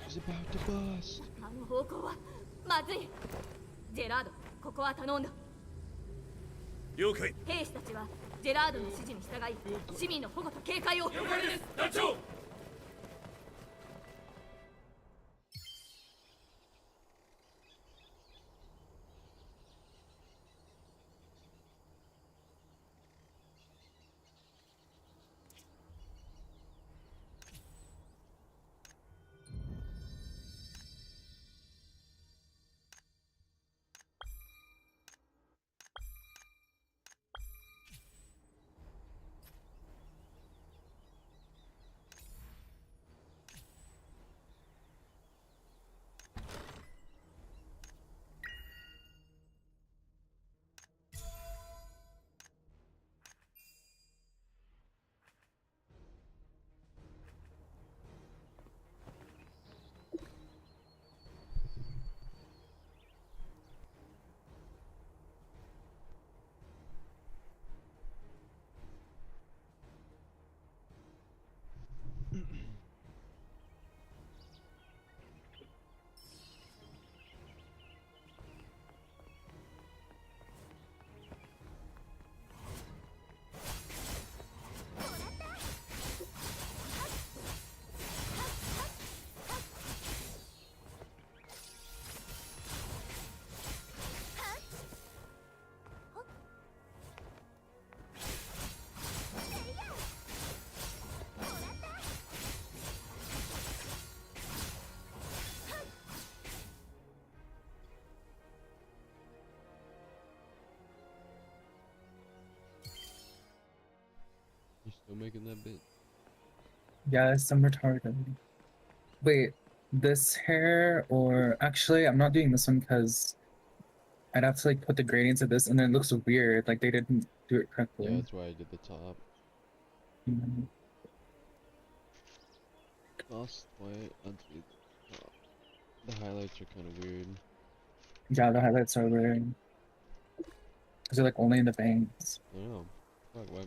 He's about to bust. あの方向はまずい。ジェラード、ここは頼んだ。了解。兵士たちはジェラードの指示に従い、市民の保護と警戒を。了解です、団長。You still making that bit? Yes, I'm retarded. Wait, this hair or actually I'm not doing this one because I'd have to like put the gradients of this and then it looks weird, like they didn't do it Yeah, correctly. that's why I did the top. Mhm. Lost white onto the top. The highlights are kind of weird. Yeah, the highlights are weird. Because they're like only in the veins. I don't know. Fuck, why?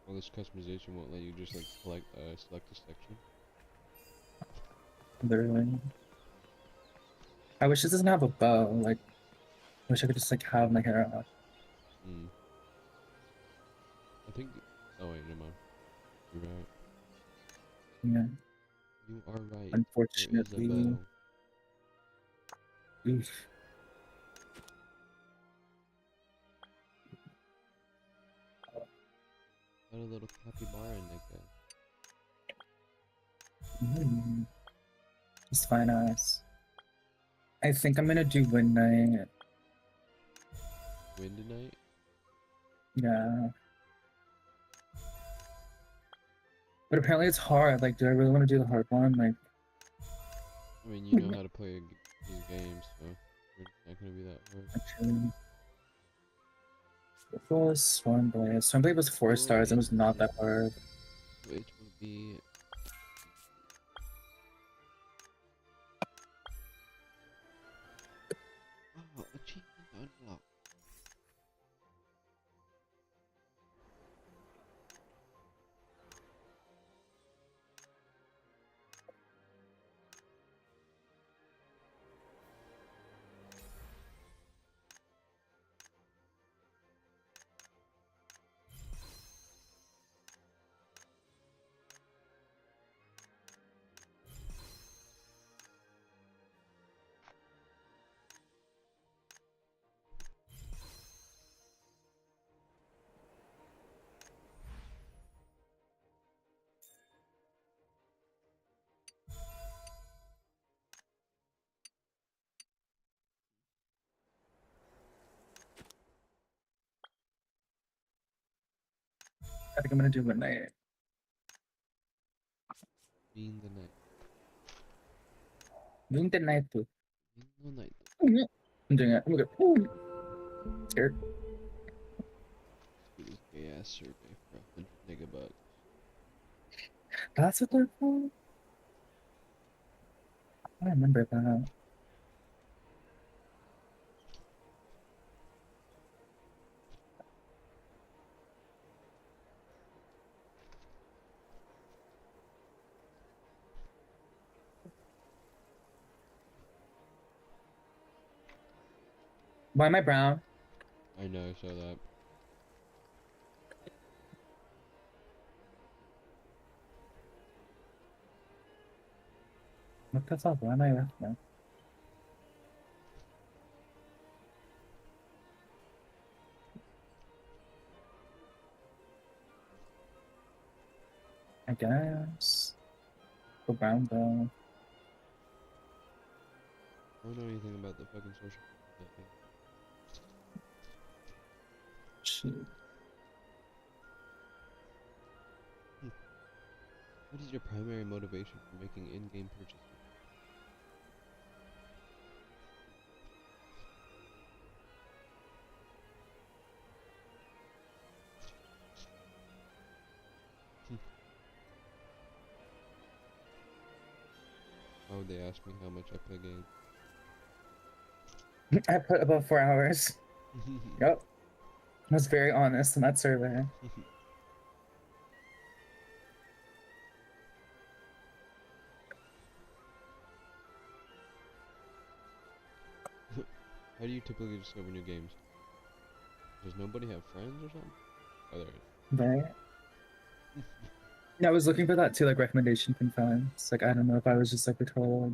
All this customization won't let you just like select a section. Literally. I wish this doesn't have a bow. Like, I wish I could just like have my hair out. Hmm. I think. Oh wait, never mind. You're right. Yeah. You are right. There is a Unfortunately. bow. Oof. Got a little capybara in that guy. Mm. It's fine ass. I think I'm gonna do Wind Knight. Wind tonight? Yeah. But apparently it's hard. Like, do I really want to do the hard one? Like, I mean, you know how to play these games, so it's not gonna be that hard. actually. It was Stormblade. Stormblade was 4 stars and was not that hard. Which will be. Oh, achievement unlocked. I think I'm gonna do Wind Knight. Being the night. Doing the night too. Being the night. I'm doing it. I'm gonna go. Scared. Do this gay ass survey for 100 megabucks. That's what they're called? I remember that. Why am I brown? I know, I saw that. What the fuck? Why am I left now? I guess. Go brown though. I don't know anything about the fucking social media thing. Shoot. What is your primary motivation for making in-game purchases? Why would they ask me how much I play games? I put about 4 hours. Yep. I was very honest in that survey. How do you typically discover new games? Does nobody have friends or something? Oh, there it Right? Yeah, I was looking for that too, like recommendation from friends. Like, I don't know if I was just like the troll.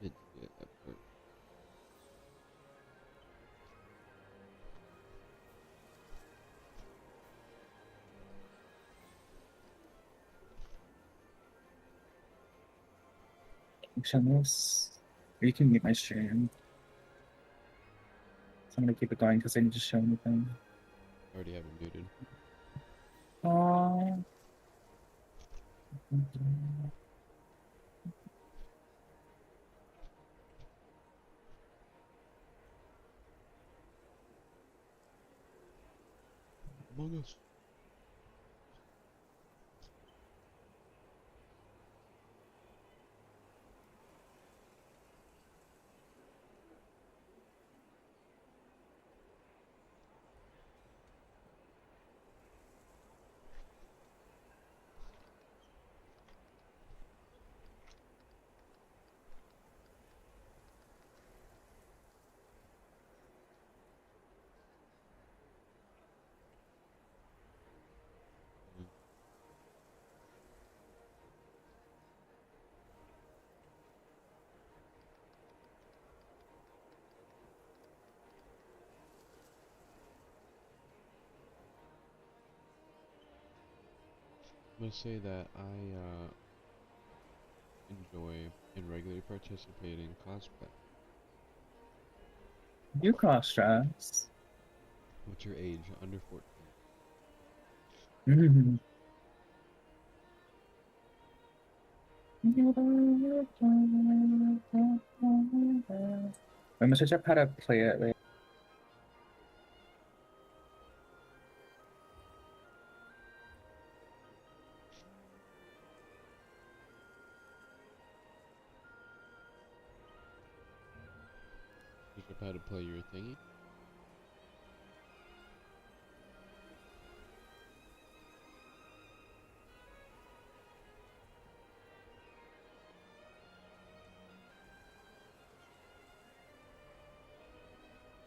is. Yeah, that part. Shameless. Or you can mute my stream. So I'm gonna keep it going because I need to show anything. I already have it muted. Aww. Among Us. I'm gonna say that I enjoy and regularly participate in cosplay. You cross dress. What's your age? Under 14. Mm. I'm gonna search up how to play it. Wait. Teach up how to play your thingy.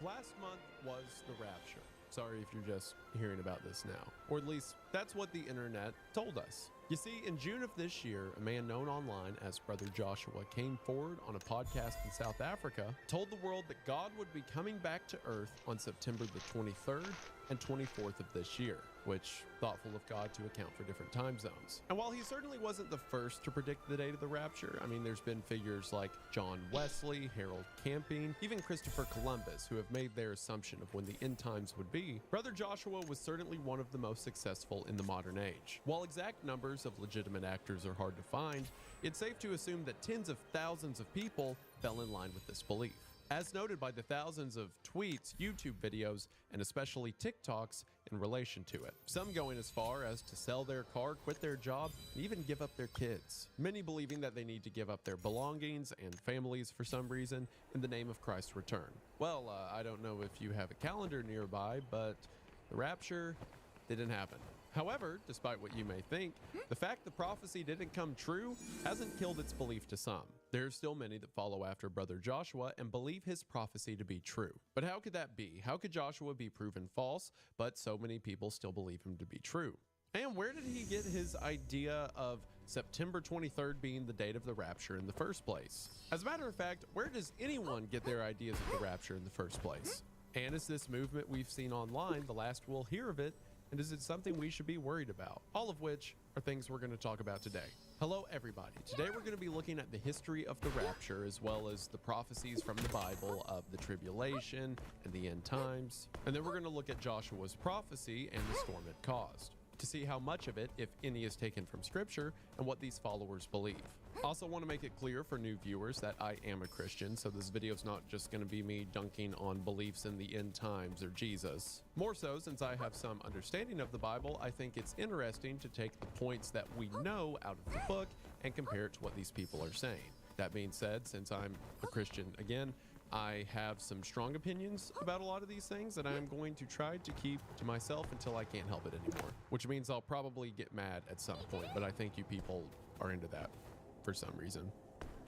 Last month was the Rapture. Sorry if you're just hearing about this now. Or at least that's what the internet told us. You see, in June of this year, a man known online as Brother Joshua came forward on a podcast in South Africa, told the world that God would be coming back to Earth on September the 23rd and 24th of this year, which thoughtful of God to account for different time zones. And while he certainly wasn't the first to predict the date of the rapture, I mean, there's been figures like John Wesley, Harold Camping, even Christopher Columbus, who have made their assumption of when the end times would be. Brother Joshua was certainly one of the most successful in the modern age. While exact numbers of legitimate actors are hard to find, it's safe to assume that tens of thousands of people fell in line with this belief. As noted by the thousands of tweets, YouTube videos, and especially TikToks in relation to it. Some going as far as to sell their car, quit their job, and even give up their kids. Many believing that they need to give up their belongings and families for some reason in the name of Christ's return. Well, I don't know if you have a calendar nearby, but the rapture didn't happen. However, despite what you may think, the fact the prophecy didn't come true hasn't killed its belief to some. There are still many that follow after Brother Joshua and believe his prophecy to be true. But how could that be? How could Joshua be proven false, but so many people still believe him to be true? And where did he get his idea of September 23rd being the date of the rapture in the first place? As a matter of fact, where does anyone get their ideas of the rapture in the first place? And is this movement we've seen online the last we'll hear of it? And is it something we should be worried about? All of which are things we're going to talk about today. Hello, everybody. Today we're going to be looking at the history of the rapture as well as the prophecies from the Bible of the tribulation and the end times. And then we're going to look at Joshua's prophecy and the storm it caused, to see how much of it, if any, is taken from scripture and what these followers believe. Also want to make it clear for new viewers that I am a Christian, so this video is not just going to be me dunking on beliefs in the end times or Jesus. More so, since I have some understanding of the Bible, I think it's interesting to take the points that we know out of the book and compare it to what these people are saying. That being said, since I'm a Christian again, I have some strong opinions about a lot of these things that I'm going to try to keep to myself until I can't help it anymore, which means I'll probably get mad at some point, but I think you people are into that for some reason.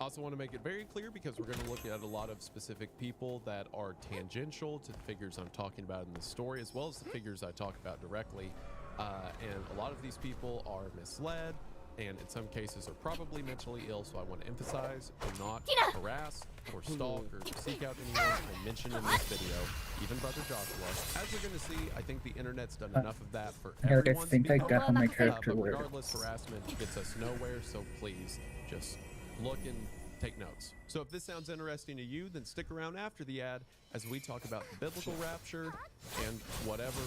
Also want to make it very clear, because we're going to look at a lot of specific people that are tangential to the figures I'm talking about in the story, as well as the figures I talk about directly. And a lot of these people are misled, and in some cases are probably mentally ill, so I want to emphasize, do not harass or stalk or seek out anyone I mention in this video, even Brother Joshua. As you're going to see, I think the internet's done enough of that for Yeah, like, I everyone. think I got how my character But works. regardless, harassment gets us nowhere, so please just look and take notes. So if this sounds interesting to you, then stick around after the ad as we talk about the biblical rapture and whatever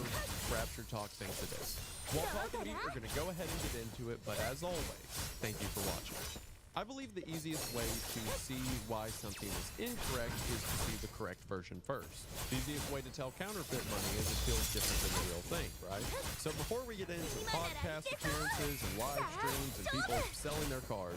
rapture talk thinks it is. While talking meat, we're going to go ahead and get into it, but as always, thank you for watching. I believe the easiest way to see why something is incorrect is to see the correct version first. The easiest way to tell counterfeit money is it feels different than the real thing, right? So before we get into podcast appearances and live streams and people selling their cars,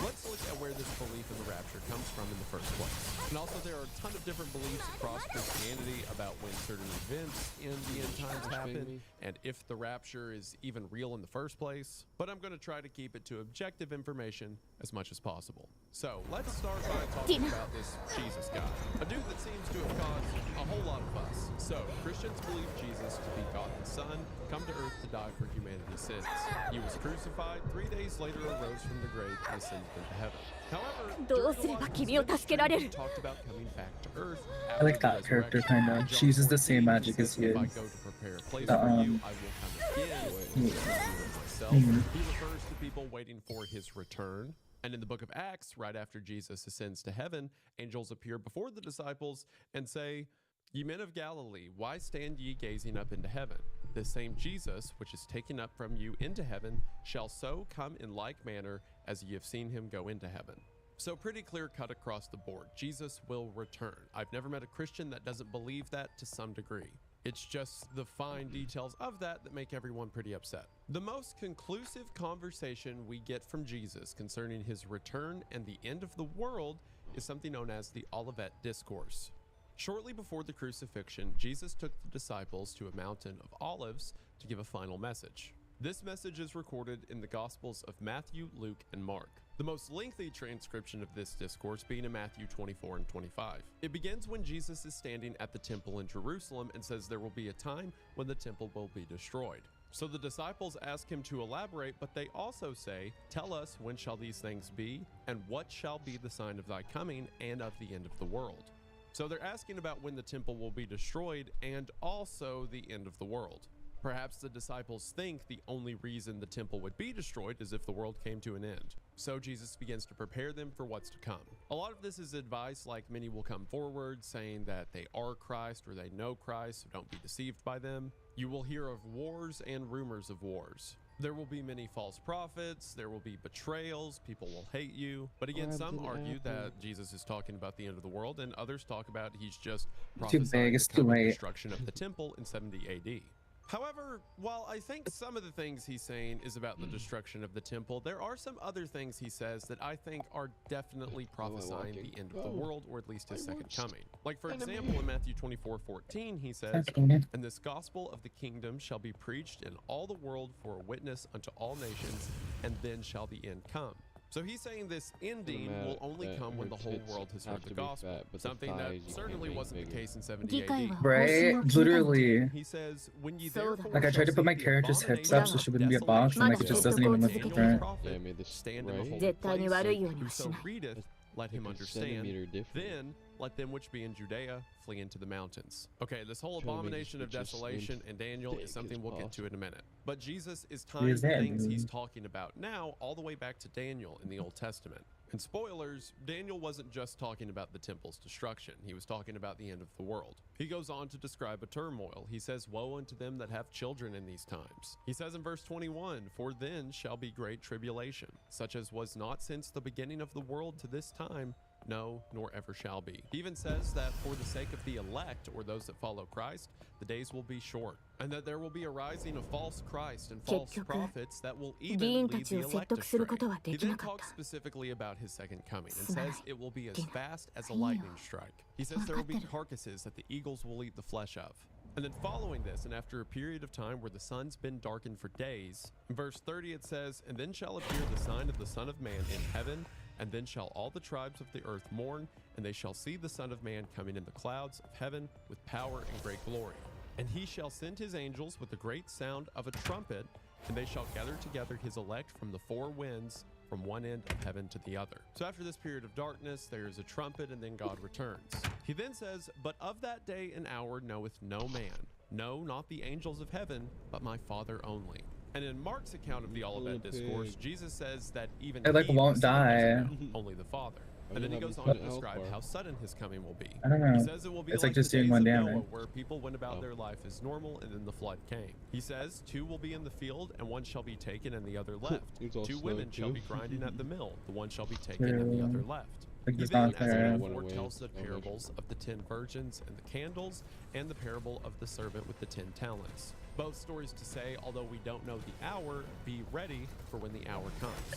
let's look at where this belief in the rapture comes from in the first place. And also, there are a ton of different beliefs across Christianity about when certain events in the end times happen and if the rapture is even real in the first place. But I'm going to try to keep it to objective information as much as possible. So let's start by talking about this Jesus guy, a dude that seems to have caused a whole lot of fuss. So Christians believe Jesus to be God the Son, come to earth to die for humanity's sins. He was crucified, 3 days later arose from the grave and ascended into heaven. However, during a lot of his ministry, he talked about coming back to earth I like after the that character resurrection. kinda. In John She uses the 14, same he magic as says, he "If I is. go to prepare a place The, for you, I will come again and will do it myself." He refers to people waiting for his return. And in the book of Acts, right after Jesus ascends to heaven, angels appear before the disciples and say, "Ye men of Galilee, why stand ye gazing up into heaven? The same Jesus, which is taken up from you into heaven, shall so come in like manner as ye have seen him go into heaven." So pretty clear cut across the board. Jesus will return. I've never met a Christian that doesn't believe that to some degree. It's just the fine details of that that make everyone pretty upset. The most conclusive conversation we get from Jesus concerning his return and the end of the world is something known as the Olivet Discourse. Shortly before the crucifixion, Jesus took the disciples to a mountain of olives to give a final message. This message is recorded in the Gospels of Matthew, Luke, and Mark. The most lengthy transcription of this discourse being in Matthew 24 and 25. It begins when Jesus is standing at the temple in Jerusalem and says there will be a time when the temple will be destroyed. So the disciples ask him to elaborate, but they also say, "Tell us, when shall these things be, and what shall be the sign of thy coming and of the end of the world?" So they're asking about when the temple will be destroyed and also the end of the world. Perhaps the disciples think the only reason the temple would be destroyed is if the world came to an end. So Jesus begins to prepare them for what's to come. A lot of this is advice, like many will come forward saying that they are Christ or they know Christ, so don't be deceived by them. You will hear of wars and rumors of wars. There will be many false prophets, there will be betrayals, people will hate you. But again, some argue that Jesus is talking about the end of the world, and others talk about he's just prophesying it's the too coming late. destruction of the temple in 70 AD. However, while I think some of the things he's saying is about the destruction of the temple, there are some other things he says that I think are definitely prophesying the end of the world, or at least his second coming. Like, for example, in Matthew 24:14, he says, "And this gospel of the kingdom shall be preached in all the world for a witness unto all nations, and then shall the end come." So he's saying this ending will only come when the whole world has heard the gospel, something that certainly wasn't the case in 70 AD. Right? Literally. He says, "When ye So therefore Like, I tried to put my shall see the character's hips up so she wouldn't be a box, and like it just doesn't even look Daniel different. the prophet Yeah, I made this stand in the right. holy 絶対に悪いよう place, にはしない。 whoso readeth, let him Like a understand. centimeter different. Then let them which be in Judea flee into the mountains." Okay, this whole Trying to make abomination of this picture desolation slim and Daniel thick is something as we'll get to possible. in a minute. But Jesus is He tying is the dead, things he's dude. talking about now all the way back to Daniel in the Old Testament. And spoilers, Daniel wasn't just talking about the temple's destruction. He was talking about the end of the world. He goes on to describe a turmoil. He says, "Woe unto them that have children in these times." He says in verse 21, "For then shall be great tribulation, such as was not since the beginning of the world to this time, no, nor ever shall be." He even says that for the sake of the elect, or those that follow Christ, the days will be short, and that there will be a rising of false Christ and false 結局、 prophets that will 議 even 員 lead たち the を説 elect 得することは astray. で He き then なかっ talks た。 specifically about his second coming and つまり、 says it will be as でも、 fast as a いいよ。 lightning strike. He says there will be わかってる。 carcasses that the eagles will eat the flesh of. And then following this, and after a period of time where the sun's been darkened for days, in verse 30 it says, "And then shall appear the sign of the Son of Man in heaven, and then shall all the tribes of the earth mourn, and they shall see the Son of Man coming in the clouds of heaven with power and great glory. And he shall send his angels with the great sound of a trumpet, and they shall gather together his elect from the four winds, from one end of heaven to the other." So after this period of darkness, there is a trumpet, and then God returns. He then says, "But of that day and hour knoweth no man, no, not the angels of heaven, but my Father only." And in Mark's account of the Olivet Discourse, Jesus says that even It, like, he won't himself doesn't die. know, only the Father. Oh, And then you he have goes me on to put it describe out how far. sudden his coming will be. I don't He know. says it will be It's like like just the doing days one of damage. Noah, where people went about Oh. their life as normal, and then the flood came. He says, "Two will be in the field, and one shall be taken, and the other left. It's all Two slow, women shall too. be grinding at the mill, the one shall be taken, and the other left." Like, He it's then, not as a fair. metaphor, Went away. tells the Oh, parables of the 10 virgins and the candles, and the parable of the servant with the 10 talents. Both stories to say, although we don't know the hour, be ready for when the hour comes.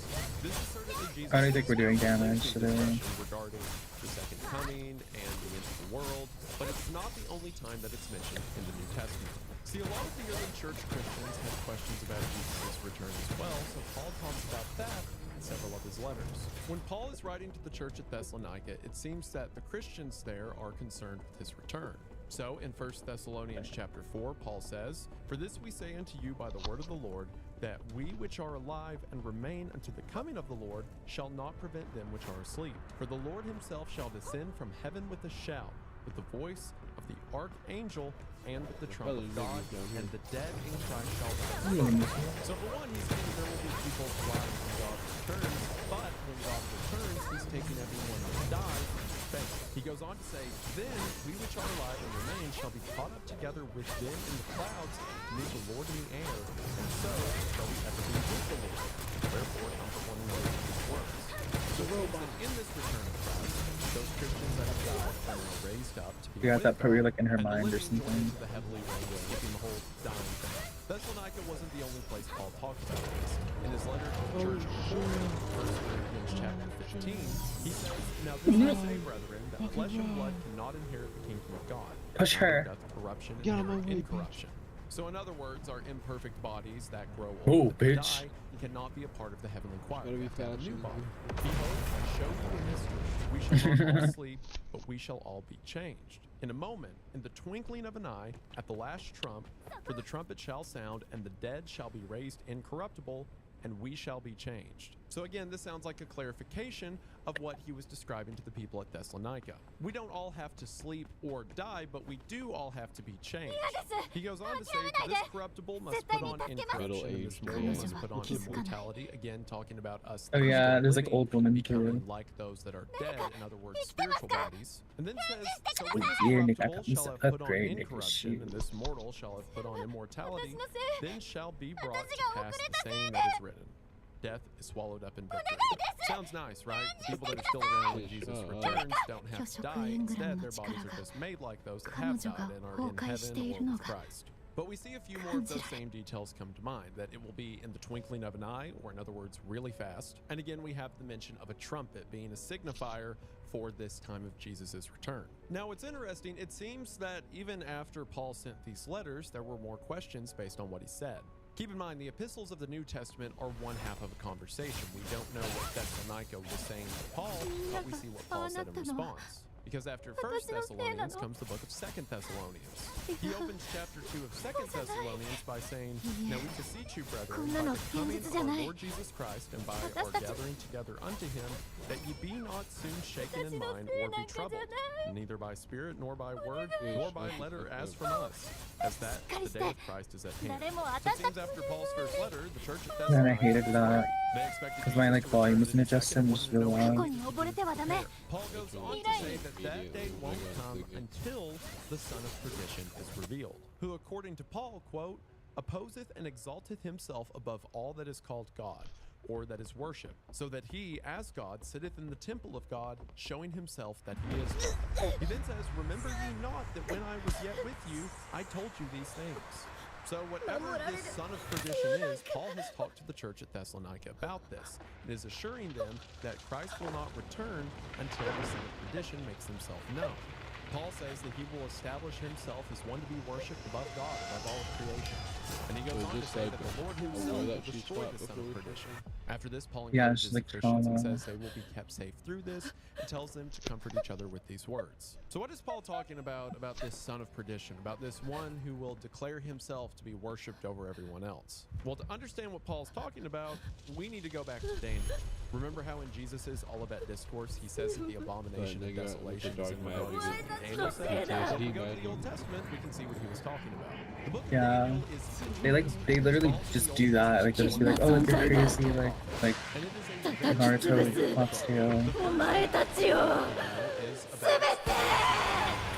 This is certainly Jesus' I don't think we're doing damage discussion today. regarding the second coming and the end of the world, but it's not the only time that it's mentioned in the New Testament. See, a lot of the early church Christians had questions about Jesus' return as well, so Paul talks about that in several of his letters. When Paul is writing to the church at Thessalonica, it seems that the Christians there are concerned with his return. So in 1 Thessalonians chapter 4, Paul says, "For this we say unto you by the word of the Lord, that we which are alive and remain unto the coming of the Lord shall not prevent them which are asleep. For the Lord himself shall descend from heaven with a shout, with the voice of the archangel, and with the trump of God, and the dead in Christ shall rise." So for one, he's saying there will be people alive when God returns, but when God returns, he's taking everyone that died into faith. He goes on to say, "Then we which are alive and remain shall be caught up together with them in the clouds to meet the Lord in the air, and so shall we ever be with the Lord. Wherefore comfort one another with these words." So it means that in this return of Christ, those Christians that have died are now raised up to be You got with that probably God, like in her and the mind or living join something. into the heavenly realms, skipping the whole dying thing. Thessalonica wasn't the only place Paul talked about this. In his letter to the church of Corinth, 1 Corinthians chapter 15, he says, "Now this I say, brethren, that flesh and blood cannot inherit the kingdom of God. Push her. Neither doth corruption Get out of my inherit way, bitch. incorruption." So in other words, our imperfect bodies that grow Oh, old and bitch. die cannot be a part of the heavenly choir. Gotta be We have to have a fast, new isn't body. it? Behold, I show you a mystery. We shall not all sleep, but we shall all be changed. In a moment, in the twinkling of an eye, at the last trump, for the trumpet shall sound, and the dead shall be raised incorruptible, and we shall be changed. So again, this sounds like a clarification of what he was describing to the people at Thessalonica. We don't all have to sleep or die, but we do all have to be changed. He goes on to say, "For this corruptible must put on incorruption, and this mortal must put on immortality." Again, talking about us. Oh that are yeah, still there's like living, old women becoming too. like those that are dead, in other words, spiritual bodies. And then says, "So when Oh, this dear, Nick, I corruptible got shall this have put on upgrade, Nick, incorruption, shoot. and this mortal shall have put on immortality, then shall be brought to pass the saying that is written, death is swallowed up in victory." Sounds nice, right? The people that are still around when Jesus returns don't have to die. Instead, their bodies are just made like those that have died and are in heaven or with Christ. But we see a few more of those same details come to mind, that it will be in the twinkling of an eye, or in other words, really fast. And again, we have the mention of a trumpet being a signifier for this time of Jesus' return. Now, what's interesting, it seems that even after Paul sent these letters, there were more questions based on what he said. Keep in mind, the epistles of the New Testament are one half of a conversation. We don't know what Thessalonica was saying to Paul, but we see what Paul said in response. Because after 1 Thessalonians comes the book of 2 Thessalonians. He opens chapter 2 of 2 Thessalonians by saying, "Now we beseech you, brethren, by the coming of our Lord Jesus Christ and by our gathering together unto him, that ye be not soon shaken in mind or be troubled, neither by spirit nor by word nor by letter as from us, as that the day of Christ is at hand." So it seems after Paul's first letter, the church at Man, I Thessalonica hated that. they expected Because my like volume wasn't adjusted and was really loud. Paul goes on to say that day won't come until the son of perdition is revealed, who according to Paul, quote, opposeth and exalteth himself above all that is called God, or that is worship, so that he, as God, sitteth in the temple of God, showing himself that he is God. He then says, "Remember ye not that when I was yet with you, I told you these things." So whatever this son of perdition is, Paul has talked to the church at Thessalonica about this. It is assuring them that Christ will not return until the son of perdition makes himself known. Paul says that he will establish himself as one to be worshipped above God, above all of creation. And he goes on to say that the Lord himself will destroy the son of perdition. After this, Paul Yeah, encourages it's the like Christians and trauma. says they will be kept safe through this, and tells them to comfort each other with these words. So what is Paul talking about this son of perdition, about this one who will declare himself to be worshipped over everyone else? Well, to understand what Paul's talking about, we need to go back to Daniel. Remember how in Jesus' Olivet Discourse, he says that the abomination of desolation is in regards to what Daniel said? If we go to the Old Testament, we can see what he was talking about. The book of Yeah. Daniel is They literally just do that. Like they'll just be like, oh, they're crazy, like and it is a Naruto, Fox Tail, お前たちを is about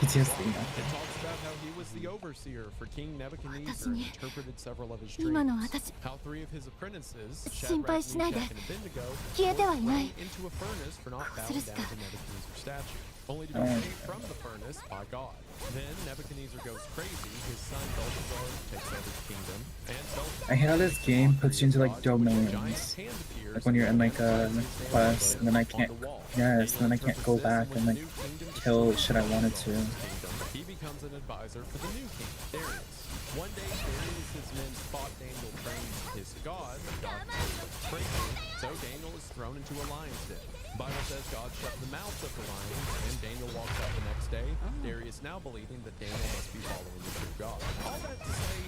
PTSD. It talks about how he was the overseer for King Nebuchadnezzar and interpreted several of his 今の dreams. 私 How three of his apprentices, 心配 Shadrach, しないで Meshach, and Abednego, 消えてはいない were thrown into a furnace for not す bowing るし down か to Nebuchadnezzar's statue, only to be saved from the furnace by God. Then Nebuchadnezzar goes crazy, his son Belshazzar takes over the kingdom, and Belshazzar I hate how this game puts you into like giant domains. hand appears Like when you're in like a quest, and then I on can't. the wall. Yes, then I can't go back and like kill shit I wanted to. He becomes an advisor for the new king, Darius. One day, Darius' men spot Daniel praying to his god. God goes crazy, so Daniel is thrown into a lion's den. The Bible says God shut the mouths of the lions, and Daniel walks out the next day. Darius now believing that Daniel must be following the true God. All that to say,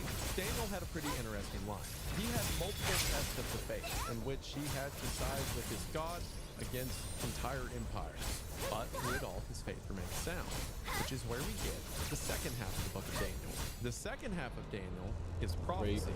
Daniel had a pretty interesting life. He had multiple tests of the faith, in which he had to side with his God against entire empires. But through it all, his faith remained sound, which is where we get the second half of the book of Daniel. The second half of Daniel is prophecy,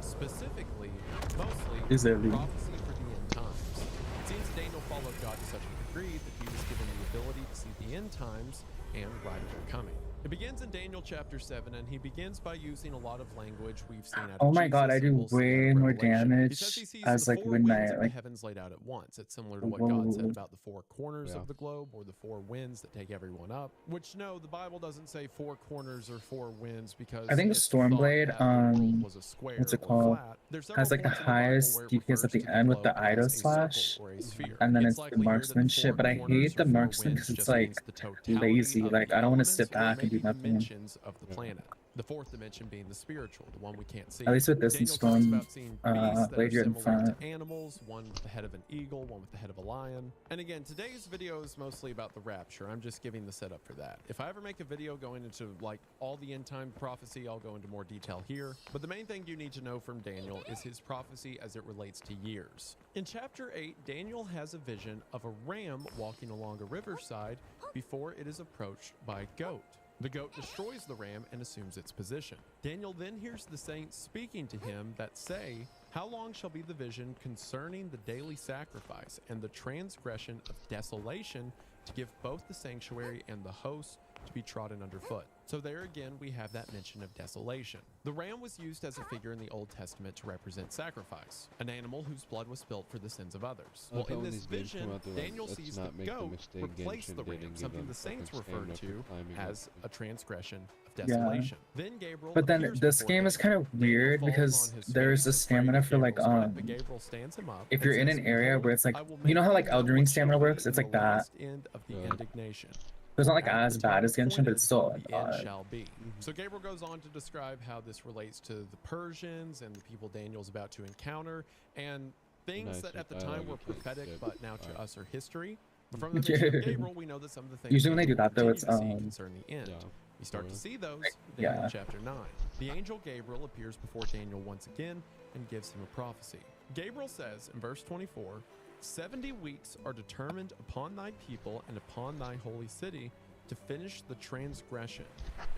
specifically, mostly Is it? prophecy for the end times. It seems Daniel followed God to such a degree that he was given the ability to see the end times and write their coming. It begins in Daniel chapter 7, and he begins by using a lot of language we've seen out of Oh my god, Jesus I and do we'll see out of way more Revelation. He damage says he sees as the like four when winds I of the like. heavens laid out at once. It's similar to what God said Whoa. about the four corners Yeah. of the globe, or the four winds that take everyone up. Which no, the Bible doesn't say four corners or four winds because I think it's Stormblade, thought that the world um, was a square what's it or called? flat. There's Has several like the points in the Bible highest where it DPS refers at the to end with the globe as Ido a circle slash, or a sphere. and then It's it's the likely here that marksman the shit. four But I corners hate the or four marksman winds because it's just like means the totality lazy. of Like the I don't want to elements sit or back and do maybe nothing. dimensions of the planet. The fourth dimension being the spiritual, the one we can't see. At least with this and Daniel talks Storm, about seeing beasts that are Blade, you're in similar front. to animals, one with the head of an eagle, one with the head of a lion. And again, today's video is mostly about the rapture. I'm just giving the setup for that. If I ever make a video going into like all the end time prophecy, I'll go into more detail here. But the main thing you need to know from Daniel is his prophecy as it relates to years. In chapter 8, Daniel has a vision of a ram walking along a riverside before it is approached by a goat. The goat destroys the ram and assumes its position. Daniel then hears the saints speaking to him that say, "How long shall be the vision concerning the daily sacrifice and the transgression of desolation to give both the sanctuary and the host to be trodden underfoot. So there again, we have that mention of desolation. The ram was used as a figure in the Old Testament to represent sacrifice, an animal whose blood was spilt for the sins of others. I Well, love how in when this these games come vision, out, they're like, Daniel "Let's sees the not make the goat mistake replace Genshin the did and ram, give something them the saints fucking referred stand to up for climbing as up a transgression of Yeah. desolation. Then Gabriel But then appears this before game is Daniel. kind of Daniel weird falls because on his there's face a to pray stamina to for like Gabriel's God, but Gabriel stands him up if and you're in says, an area where it's like, "I will you know make how you like know Elden Ring what shall stamina be works? It's in like the that. last end of the Right. indignation. It's not like At as the bad time as Genshin, but appointed, it's still the end odd. shall be. So Gabriel goes on to describe how this relates to the Persians and the people Daniel's about to encounter, and things Nice that at the dialogue time were you can't prophetic, skip. but now to Alright. us are history. But from the mention of Yeah. Gabriel, we know that some of the things Usually when they do Gabriel that, though, will it's, continue to see concern the end. Yeah. We start to Spoiler. see those in Daniel Yeah. chapter 9. The angel Gabriel appears before Daniel once again and gives him a prophecy. Gabriel says in verse 24, 70 weeks are determined upon thy people and upon thy holy city to finish the transgression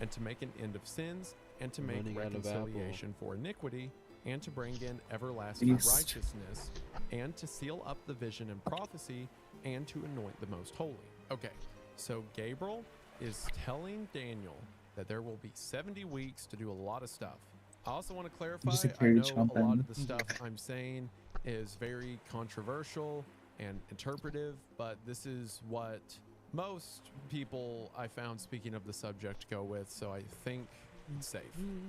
and to make an end of sins and to make Running out of reconciliation for iniquity and to bring in everlasting Beast. righteousness and to seal up the vision and prophecy and to anoint the most holy. Okay, so Gabriel is telling Daniel that there will be 70 weeks to do a lot of stuff. I also want to clarify, Just a I carry know a lot jumping. of the stuff I'm saying is very controversial and interpretive, but this is what most people I found speaking of the subject go with, so I think it's safe,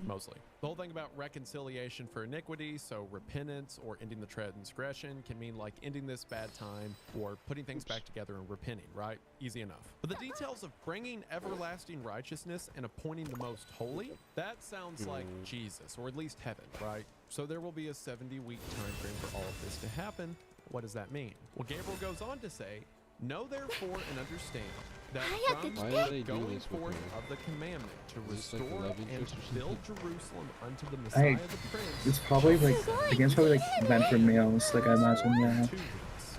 mostly. The whole thing about reconciliation for iniquity, so repentance or ending the transgression, can mean like ending this bad time or putting things back together and repenting, right? Easy enough. But the details of bringing everlasting righteousness and appointing the most holy, that sounds like Jesus, or at least heaven, right? So there will be a 70-week time frame for all of this to happen. What does that mean? Well, Gabriel goes on to say, know therefore and understand that from Why the do they do going this with forth her? of the commandment to Is this like the restore love and interest to or build something? Jerusalem unto the Messiah the Prince. It's probably like the game's probably like meant for males, like I imagine. Yeah. 2 weeks.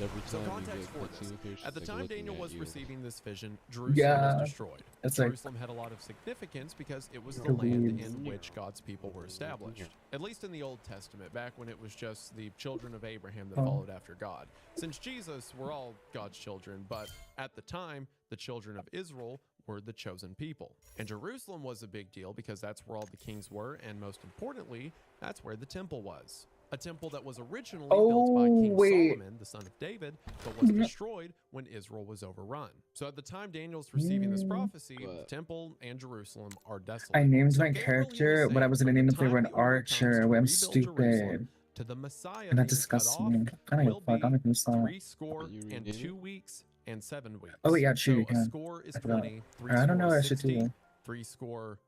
Every So time you context get for cutscene this. with her, she's At the like time looking Daniel at was you. receiving this vision, Jerusalem Yeah. was destroyed. It's like Jerusalem had a lot of significance because it was the the land weeds. in which God's people were established. At least in the Old Testament, back when it was just the children of Abraham that Oh. followed after God. Since Jesus, we're all God's children, but at the time, the children of Israel were the chosen people. And Jerusalem was a big deal because that's where all the kings were, and most importantly, that's where the temple was. A temple that was originally built by King wait. Solomon, the son of David, but was destroyed when Israel was overrun. So at the time Daniel's receiving this prophecy, the But- temple and Jerusalem are desolate. I named So my Gabriel, he character, but I saying, was gonna from name the it if they were time an the order comes archer. to Wait, I'm rebuild stupid. Jerusalem, to the Messiah And that being cut disgusts off, me. I don't will give a fuck. I'm be making this song. 3 you and rename it? 2 weeks and 7 weeks. Oh, yeah, true, So you a can. score is I forgot. 20, I don't know what I is should 60, do. 3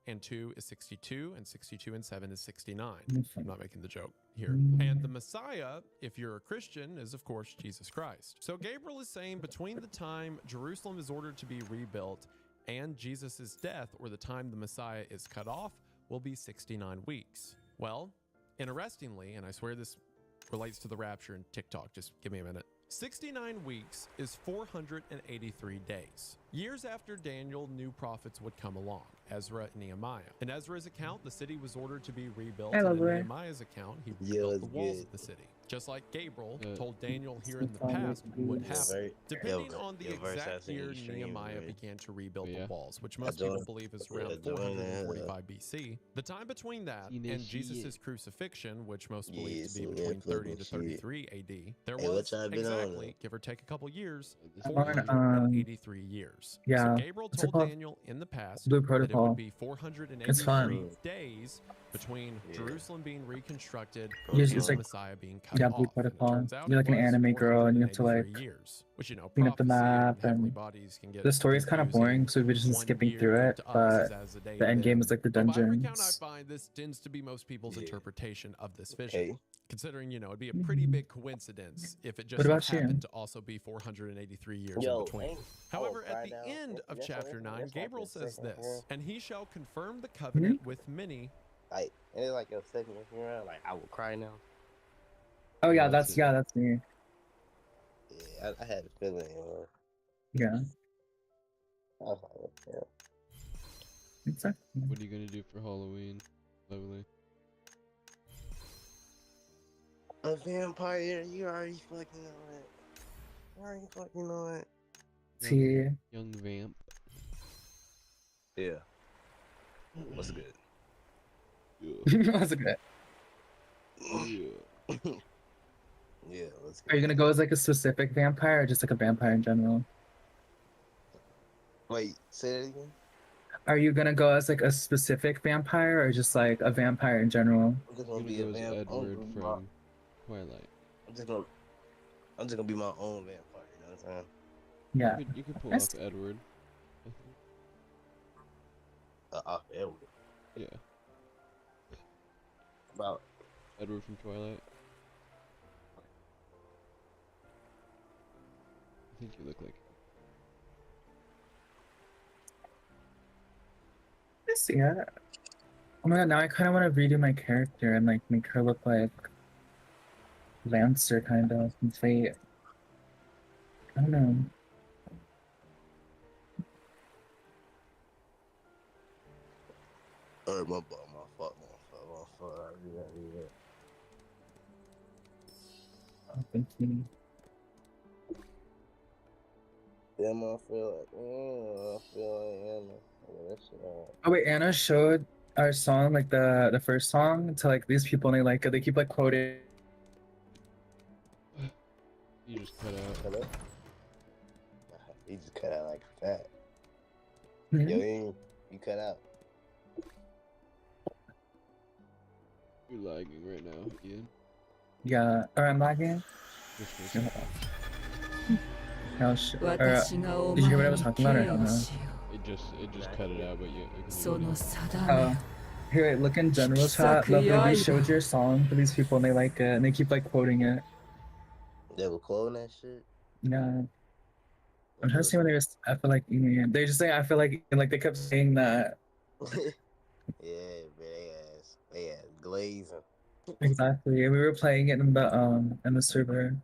and 2 is 62, and 62 and 7 is 69. Let me I'm think. not making the joke here. And the Messiah, if you're a Christian, is of course Jesus Christ. So Gabriel is saying between the time Jerusalem is ordered to be rebuilt and Jesus' death, or the time the Messiah is cut off, will be 69 weeks. Well, interestingly, and I swear this relates to the rapture and TikTok, just give me a minute. 69 weeks is 483 days. Years after Daniel, new prophets would come along, Ezra and Nehemiah. In Ezra's account, the city was ordered to be rebuilt, I and love in her. Nehemiah's account, he Yeah, rebuilt it's the walls good. of the city. Just like Gabriel Yeah. told Daniel here in the It's past would always happen. Very- Depending yeah, on the yeah, verse exact I seen year you stream, Nehemiah right? began to rebuild Yeah. the walls, which I most people joined- believe is yeah, around joined that, 445 BC. The time between that Seen and that shit. Jesus' crucifixion, which most believe Yeah, to be seen that between clip 30 and to shit. 33 AD, there Hey, what was y'all been on, exactly, though? give or take a couple years, This I'm is on, 483 years. yeah, So Gabriel what's it told called? Daniel in the past Blue that it Protocol. would be It's 483 fun. days between Yeah. Jerusalem being reconstructed You and just, the like, Messiah being cut yeah, off. Blue And it Protocol. turns out You're it like an was anime girl and you have to, 483 like, years, which, you know, clean up the prophecy map heavenly and bodies can get the story's kind of confusing. boring, so we've just been 1 skipping year through it. to us But is as a day the to end game them. is like the But by every count I dungeons. find, this tends to be most people's Yeah. interpretation of this vision. Okay. Considering, you know, it'd be a pretty big coincidence if it just What so about you? happened to also be 483 years in between. ain't- However, oh, at the Friday now. end of That's chapter on- 9, that's like Gabriel the says second this, one. and he shall confirm the covenant with many. Like, and it's like your second funeral. Like, I will cry now. Oh yeah, That's it. that's me. Yeah, I had a feeling. Yeah, I was like, yeah. exactly. What are you gonna do for Halloween, Lovely? A vampire, you already fucking know it. You already fucking know it. See, Young vamp. Yeah. What's good? Yeah. That's good. Yeah. Yeah, let's Are you go. gonna go as like a specific vampire or just like a vampire in general? Wait, say that again? Are you gonna go as like a specific vampire or just like a vampire in general? I'm just I'm gonna gonna be a go as vamp. Edward from Twilight. I'm just gonna be my own vampire. You know what I'm saying? Yeah. You could pull That's- off Edward. I think. Edward. Yeah. About Edward from Twilight. I think you look like. Let's see. Oh my god, now I kind of want to redo my character and like make her look like Lancer kind of from Fate. I don't know. my fault. I do that. Oh, thank you. Yeah, I feel like Anna. That shit. Oh wait, Anna showed our song, like the first song, to like these people, and they like they keep like quoting. You just cut out. Hello? He just cut out like that. Mhm. Yo, you cut out. You're lagging right now, Ian. Yeah, or I'm lagging. Just for a Yeah, second. no, did you hear what I was talking about or no? It just cut it out, but you can hear it. Oh, here, wait, look in general chat. Lovely, we showed your song to these people, and they like it, and they keep like quoting it. They were quoting that shit. Yeah. I'm trying to see when they were. I feel like they just say I feel like, and like they kept saying that. Yeah, man, they ass glazing. Exactly. And we were playing it in the server.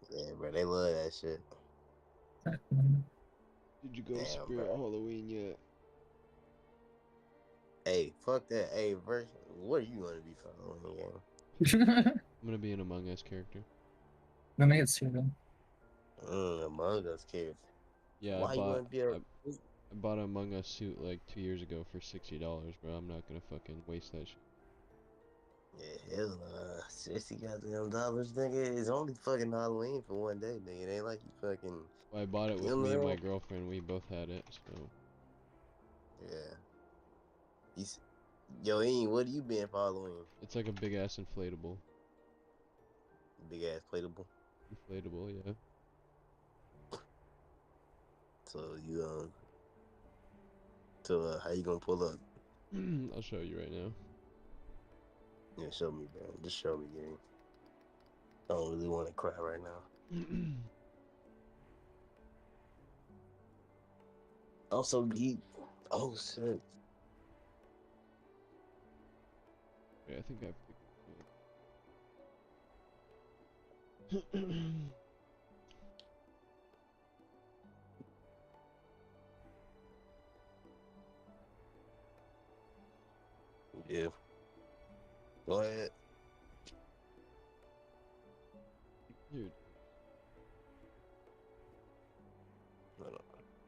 Yeah, bro, they love that shit. Exactly. Did you go Damn, Spirit bro. Halloween yet? Hey, fuck that. Hey, version, what are you gonna be following again? I'm gonna be an Among Us character. Let me get server. Among Us character. Yeah, Why you wanna be a? I bought an Among Us suit like 2 years ago for $60, bro. I'm not gonna fucking waste that shit. Yeah, hell, $60 goddamn dollars, nigga. It's only fucking Halloween for one day, nigga. It ain't like you fucking. Well, I bought it with You me and know? my girlfriend. We both had it, so. Yeah. Yo, Ian, what are you being for Halloween? It's like a big ass inflatable. Big ass platable. Inflatable, yeah. So you how you gonna pull up? I'll show you right now. Yeah, show me, bro. Just show me, gang. I don't really want to cry right now. Also, deep. Oh shit. Yeah, I think I picked it. Yeah. Go ahead. Dude, No,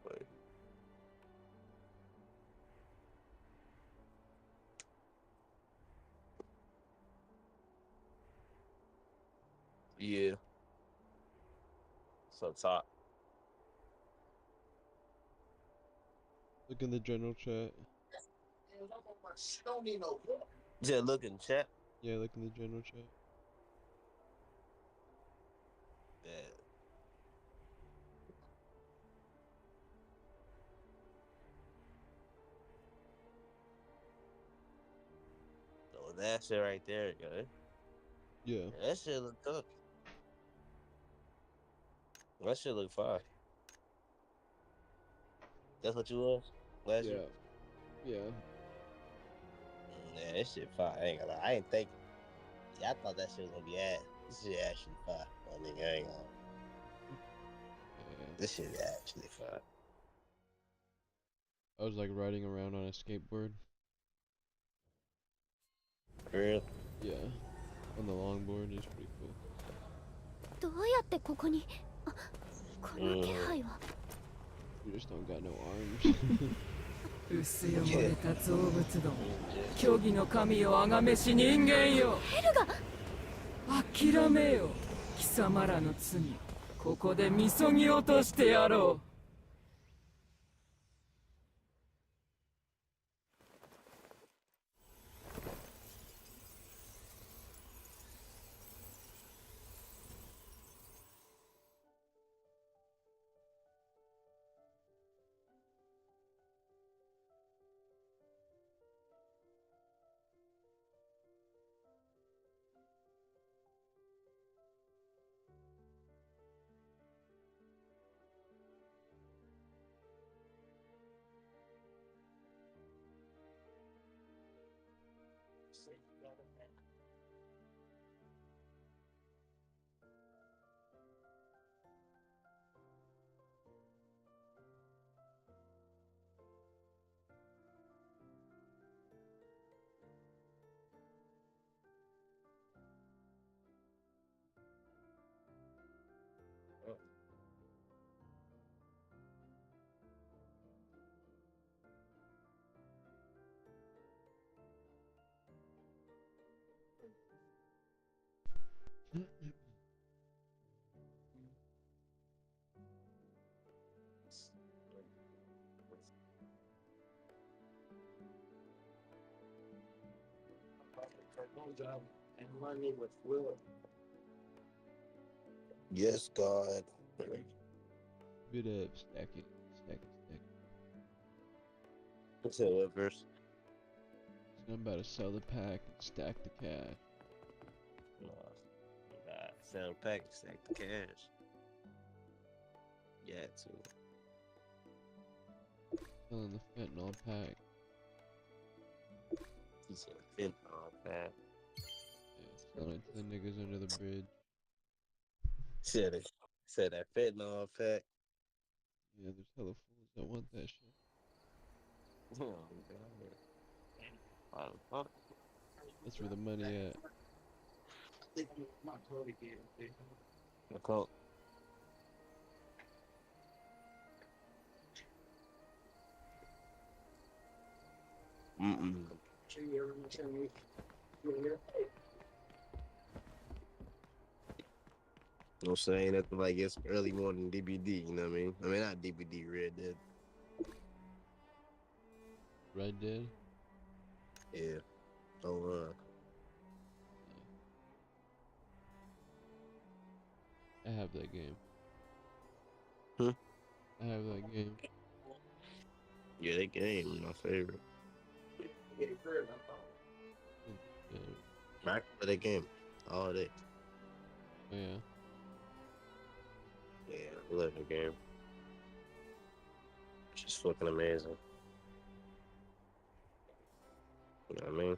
wait. Yeah. So top. look in the general chat. Just look in chat. Yeah, look in the general chat. Yeah. So that shit right there, guy. Yeah. That shit look good. That shit look fine. That's what you was last Yeah. year? Yeah. Yeah, that shit fine. I ain't gonna lie. I ain't think. Yeah, I thought that shit was gonna be ass. This shit actually fine. I think I ain't gonna. Yeah. This shit is actually fine. I was like riding around on a skateboard. For real? Yeah. On the longboard is pretty cool. どうやってここにこの気配は You just don't got no arms. 薄汚れた造物ども、虚偽の神を崇めし人間よ。ヘルが諦めよ、貴様らの罪。ここでみそぎ落としてやろう。Yes, God. Bit up, stack it, stack it, stack it. Say what verse? So I'm about to sell the pack and stack the cash. Sound pack, stack the cash. Yeah, too. Selling the fentanyl pack. He said fentanyl pack. Yeah, selling it to the niggas under the bridge. Said it. Said that fentanyl pack. Yeah, there's hella fools that want that shit. Oh, God. That's where the money at. Okay. Mm-mm. No saying nothing like it's early morning DBD, you know what I mean? I mean, not DBD, Red Dead. Red Dead? Yeah. Oh, I have that game. Hmm? I have that game. yeah, that game, my favorite. Yeah. I play that game all day. Oh, yeah. Yeah, I love the game. Just fucking amazing. You know what I mean?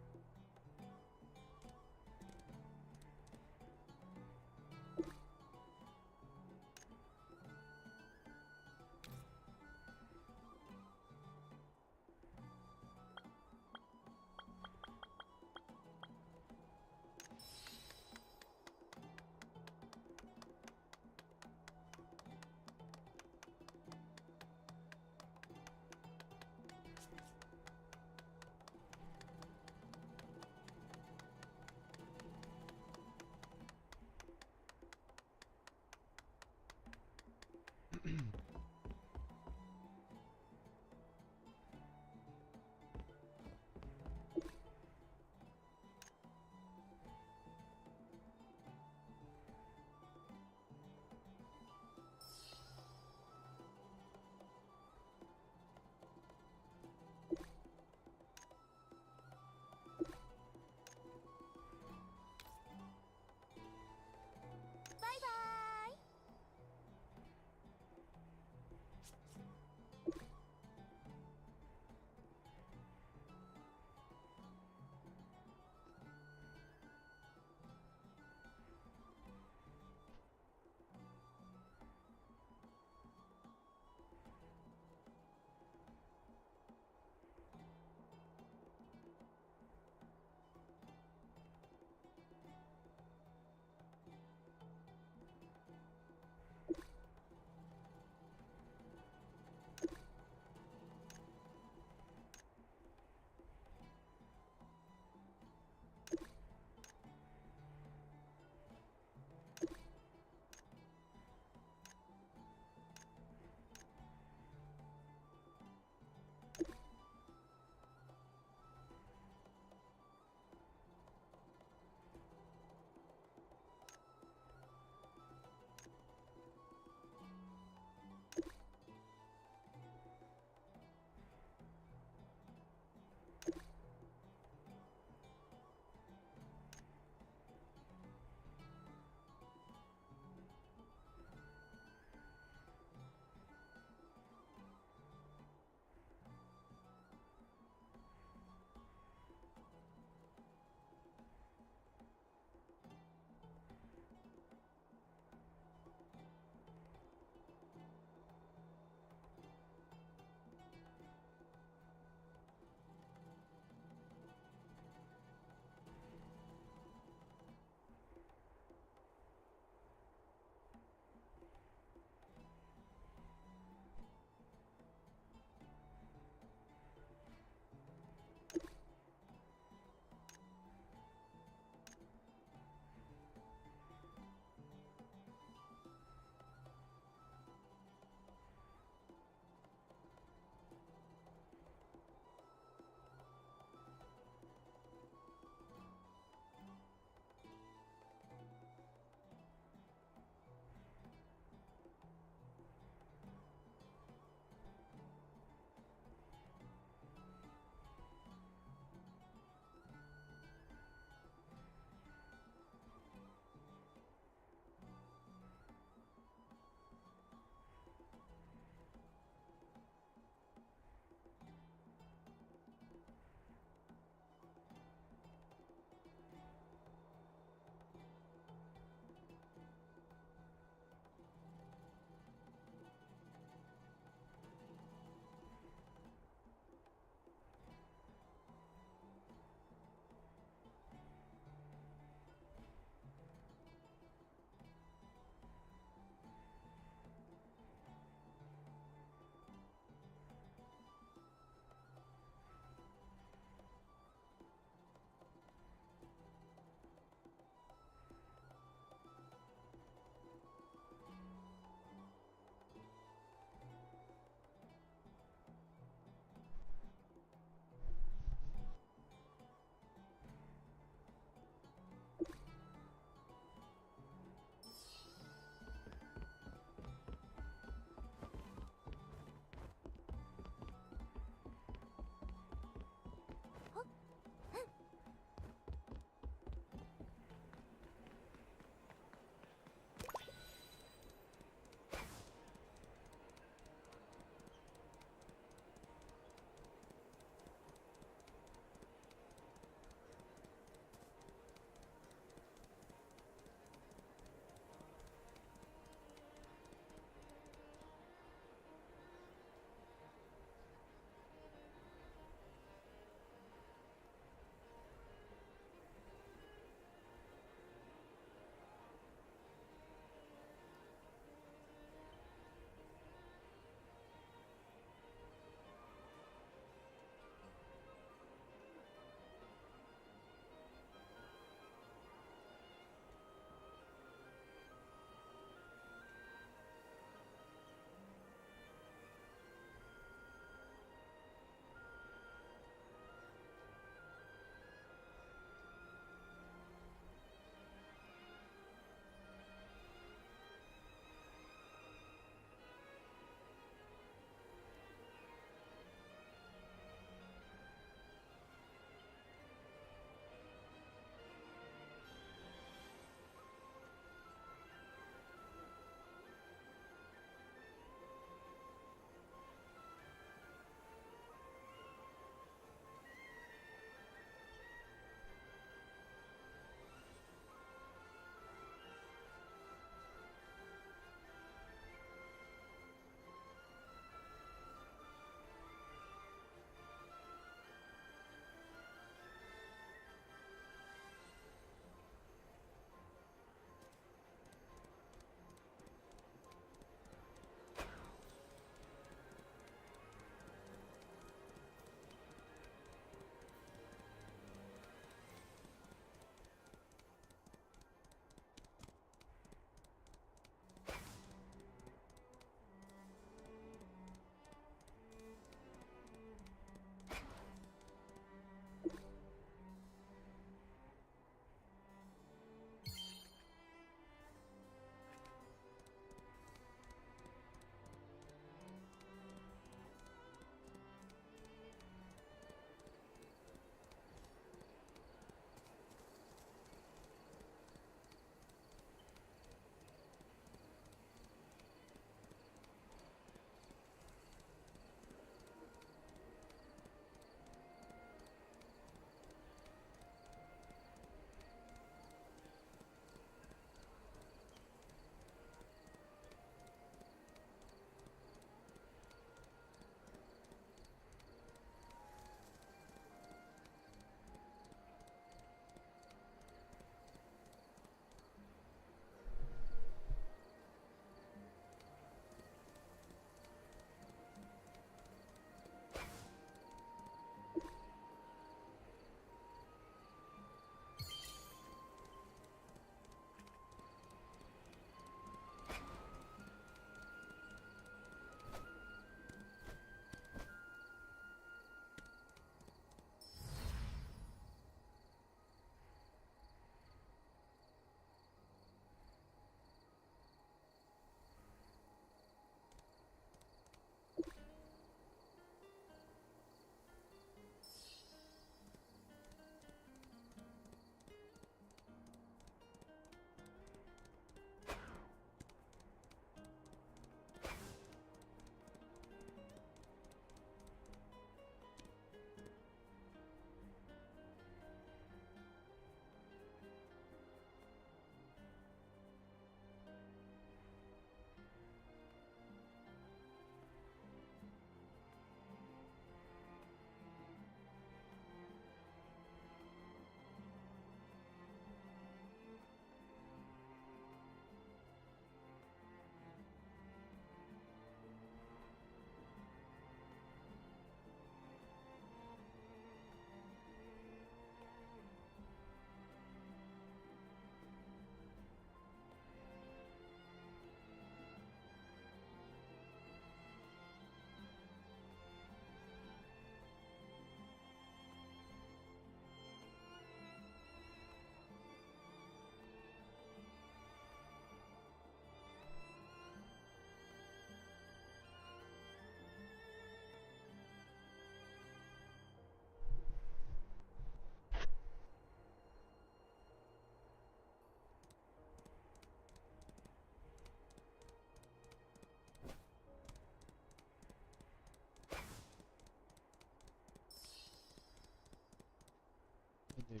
Maybe.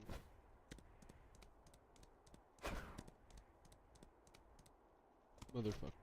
Motherfucker.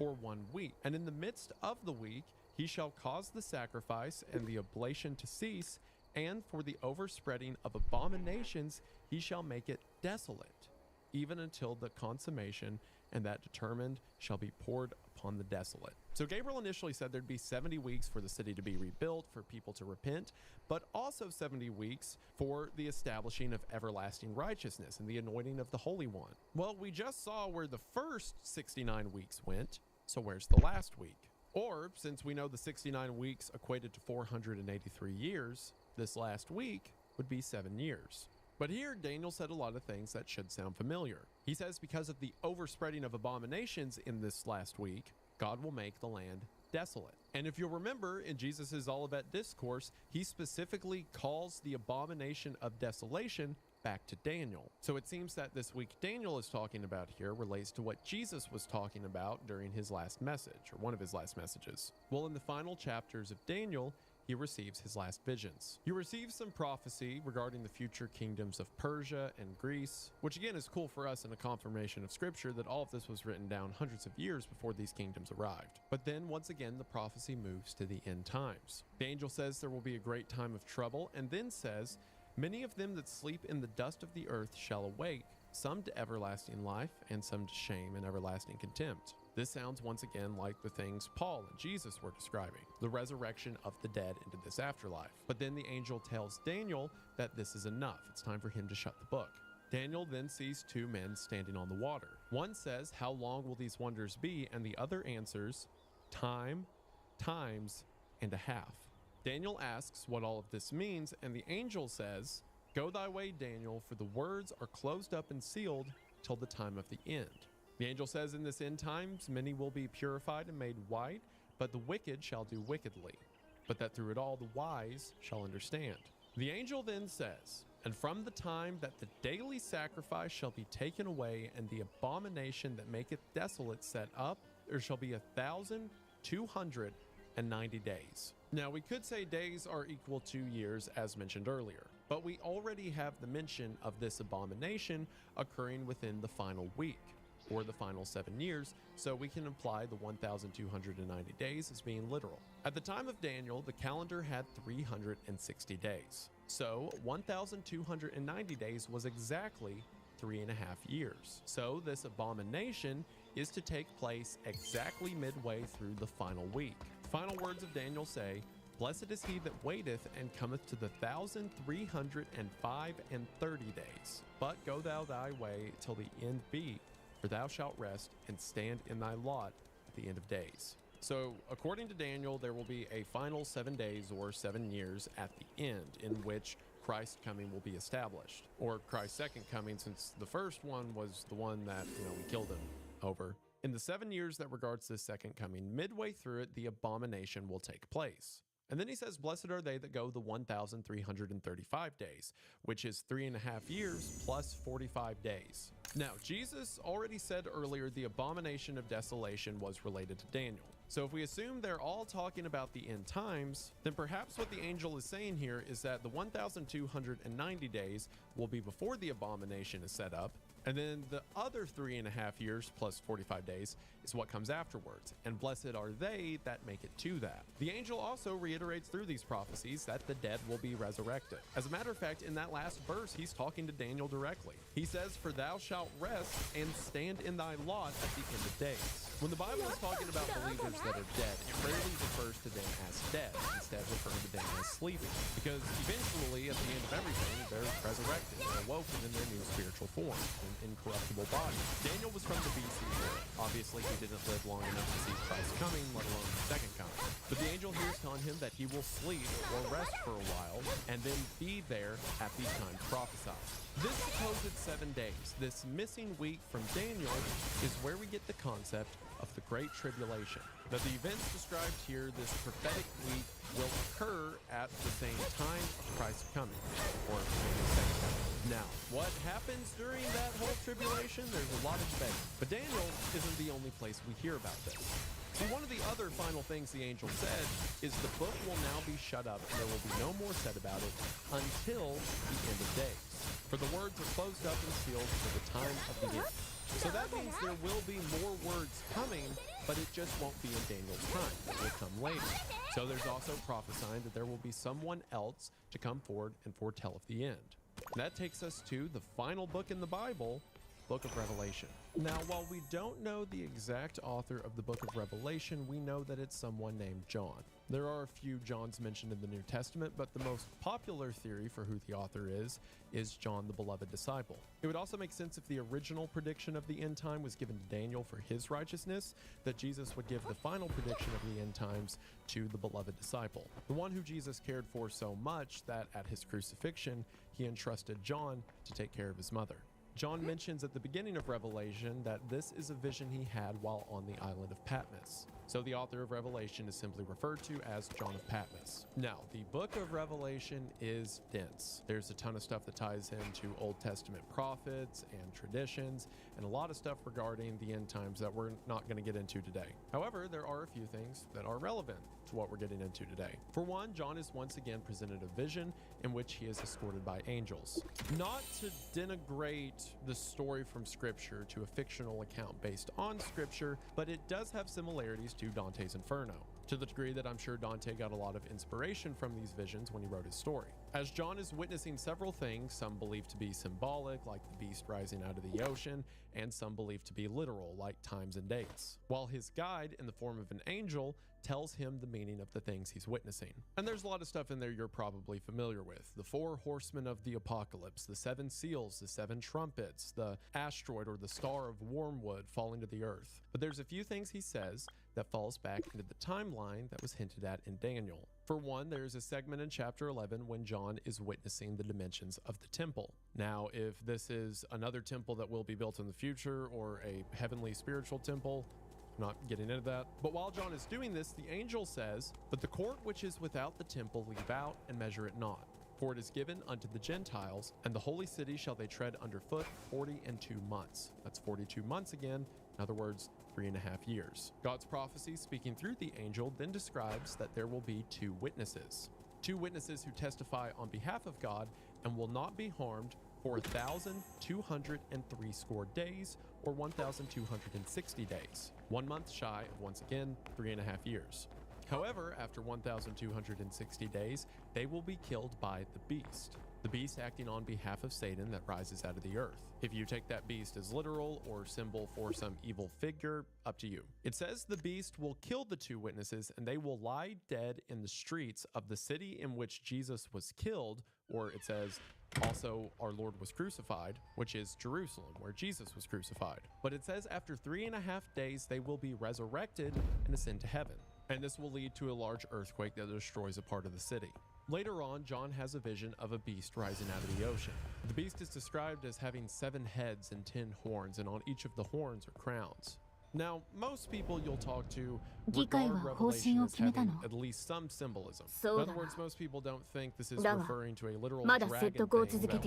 for 1 week. And in the midst of the week, he shall cause the sacrifice and the oblation to cease, and for the overspreading of abominations, he shall make it desolate, even until the consummation, and that determined shall be poured upon the desolate. So Gabriel initially said there'd be 70 weeks for the city to be rebuilt, for people to repent, but also 70 weeks for the establishing of everlasting righteousness and the anointing of the Holy One. Well, we just saw where the first 69 weeks went, so where's the last week? Or, since we know the 69 weeks equated to 483 years, this last week would be 7 years. But here, Daniel said a lot of things that should sound familiar. He says because of the overspreading of abominations in this last week, God will make the land desolate. And if you'll remember, in Jesus' Olivet Discourse, he specifically calls the abomination of desolation back to Daniel. So it seems that this week Daniel is talking about here relates to what Jesus was talking about during his last message, or one of his last messages. Well, in the final chapters of Daniel, he receives his last visions. He receives some prophecy regarding the future kingdoms of Persia and Greece, which again is cool for us in a confirmation of scripture that all of this was written down hundreds of years before these kingdoms arrived. But then once again, the prophecy moves to the end times. The angel says there will be a great time of trouble, and then says, "Many of them that sleep in the dust of the earth shall awake, some to everlasting life, and some to shame and everlasting contempt." This sounds once again like the things Paul and Jesus were describing, the resurrection of the dead into this afterlife. But then the angel tells Daniel that this is enough. It's time for him to shut the book. Daniel then sees 2 men standing on the water. One says, "How long will these wonders be?" And the other answers, "Time, times, and a half." Daniel asks what all of this means, and the angel says, "Go thy way, Daniel, for the words are closed up and sealed till the time of the end." The angel says in this end times, many will be purified and made white, but the wicked shall do wickedly, but that through it all the wise shall understand. The angel then says, "And from the time that the daily sacrifice shall be taken away, and the abomination that maketh desolate set up, there shall be 1,290 days." Now, we could say days are equal to years, as mentioned earlier, but we already have the mention of this abomination occurring within the final week, or the final 7 years, so we can imply the 1,290 days as being literal. At the time of Daniel, the calendar had 360 days. So 1,290 days was exactly 3.5 years. So this abomination is to take place exactly midway through the final week. Final words of Daniel say, "Blessed is he that waiteth and cometh to the 1,305 and 30 days. But go thou thy way till the end be, for thou shalt rest and stand in thy lot at the end of days." So, according to Daniel, there will be a final 7 days or 7 years at the end in which Christ's coming will be established. Or Christ's second coming, since the first one was the one that, we killed him over. In the 7 years that regards this second coming, midway through it, the abomination will take place. And then he says, "Blessed are they that go the 1,335 days, which is 3.5 years plus 45 days. Now, Jesus already said earlier the abomination of desolation was related to Daniel. So if we assume they're all talking about the end times, then perhaps what the angel is saying here is that the 1,290 days will be before the abomination is set up, and then the other 3.5 years plus 45 days is what comes afterwards. And blessed are they that make it to that. The angel also reiterates through these prophecies that the dead will be resurrected. As a matter of fact, in that last verse, he's talking to Daniel directly. He says, "For thou shalt rest and stand in thy lot at the end of days." When the Bible is talking about believers that are dead, it rarely refers to them as dead, instead referring to them as sleeping. Because eventually, at the end of everything, they're resurrected and awoken in their new spiritual form, in incorruptible bodies. Daniel was from the BC era. Obviously, he didn't live long enough to see Christ coming, let alone the second coming. But the angel here is telling him that he will sleep or rest for a while, and then be there at these times prophesied. This supposed 7 days, this missing week from Daniel, is where we get the concept of the Great Tribulation. That the events described here, this prophetic week, will occur at the same time of Christ's coming, or maybe second coming. Now, what happens during that whole tribulation? There's a lot of debate. But Daniel isn't the only place we hear about this. See, one of the other final things the angel said is the book will now be shut up and there will be no more said about it until the end of days. For the words are closed up and sealed for the time of the end. So that means there will be more words coming, but it just won't be in Daniel's time. It will come later. So there's also prophesying that there will be someone else to come forward and foretell of the end. And that takes us to the final book in the Bible, Book of Revelation. Now, while we don't know the exact author of the Book of Revelation, we know that it's someone named John. There are a few Johns mentioned in the New Testament, but the most popular theory for who the author is John the beloved disciple. It would also make sense if the original prediction of the end time was given to Daniel for his righteousness, that Jesus would give the final prediction of the end times to the beloved disciple, the one who Jesus cared for so much that at his crucifixion, he entrusted John to take care of his mother. John mentions at the beginning of Revelation that this is a vision he had while on the island of Patmos. So the author of Revelation is simply referred to as John of Patmos. Now, the book of Revelation is dense. There's a ton of stuff that ties into Old Testament prophets and traditions, and a lot of stuff regarding the end times that we're not going to get into today. However, there are a few things that are relevant to what we're getting into today. For one, John is once again presented a vision in which he is escorted by angels. Not to denigrate the story from Scripture to a fictional account based on Scripture, but it does have similarities to Dante's Inferno, to the degree that I'm sure Dante got a lot of inspiration from these visions when he wrote his story. As John is witnessing several things, some believed to be symbolic, like the beast rising out of the ocean, and some believed to be literal, like times and dates, while his guide, in the form of an angel, tells him the meaning of the things he's witnessing. And there's a lot of stuff in there you're probably familiar with. The 4 horsemen of the apocalypse, the 7 seals, the 7 trumpets, the asteroid or the star of wormwood falling to the earth. But there's a few things he says that falls back into the timeline that was hinted at in Daniel. For one, there's a segment in chapter 11 when John is witnessing the dimensions of the temple. Now, if this is another temple that will be built in the future or a heavenly spiritual temple, I'm not getting into that. But while John is doing this, the angel says, "But the court which is without the temple leave out and measure it not. For it is given unto the Gentiles, and the holy city shall they tread underfoot 42 months. That's 42 months again. In other words, 3.5 years. God's prophecy, speaking through the angel, then describes that there will be 2 witnesses. 2 witnesses who testify on behalf of God and will not be harmed for 1,260 days or 1,260 days. 1 month shy of, once again, 3.5 years. However, after 1,260 days, they will be killed by the beast. The beast acting on behalf of Satan that rises out of the earth. If you take that beast as literal or symbol for some evil figure, up to you. It says the beast will kill the 2 witnesses and they will lie dead in the streets of the city in which Jesus was killed, or it says also our Lord was crucified, which is Jerusalem, where Jesus was crucified. But it says after 3.5 days, they will be resurrected and ascend to heaven. And this will lead to a large earthquake that destroys a part of the city. Later on, John has a vision of a beast rising out of the ocean. The beast is described as having 7 heads and 10 horns, and on each of the horns are crowns. Now, most people you'll talk to regard Revelation as having at least some symbolism. In other words, most people don't think this is referring to a literal dragon thing that will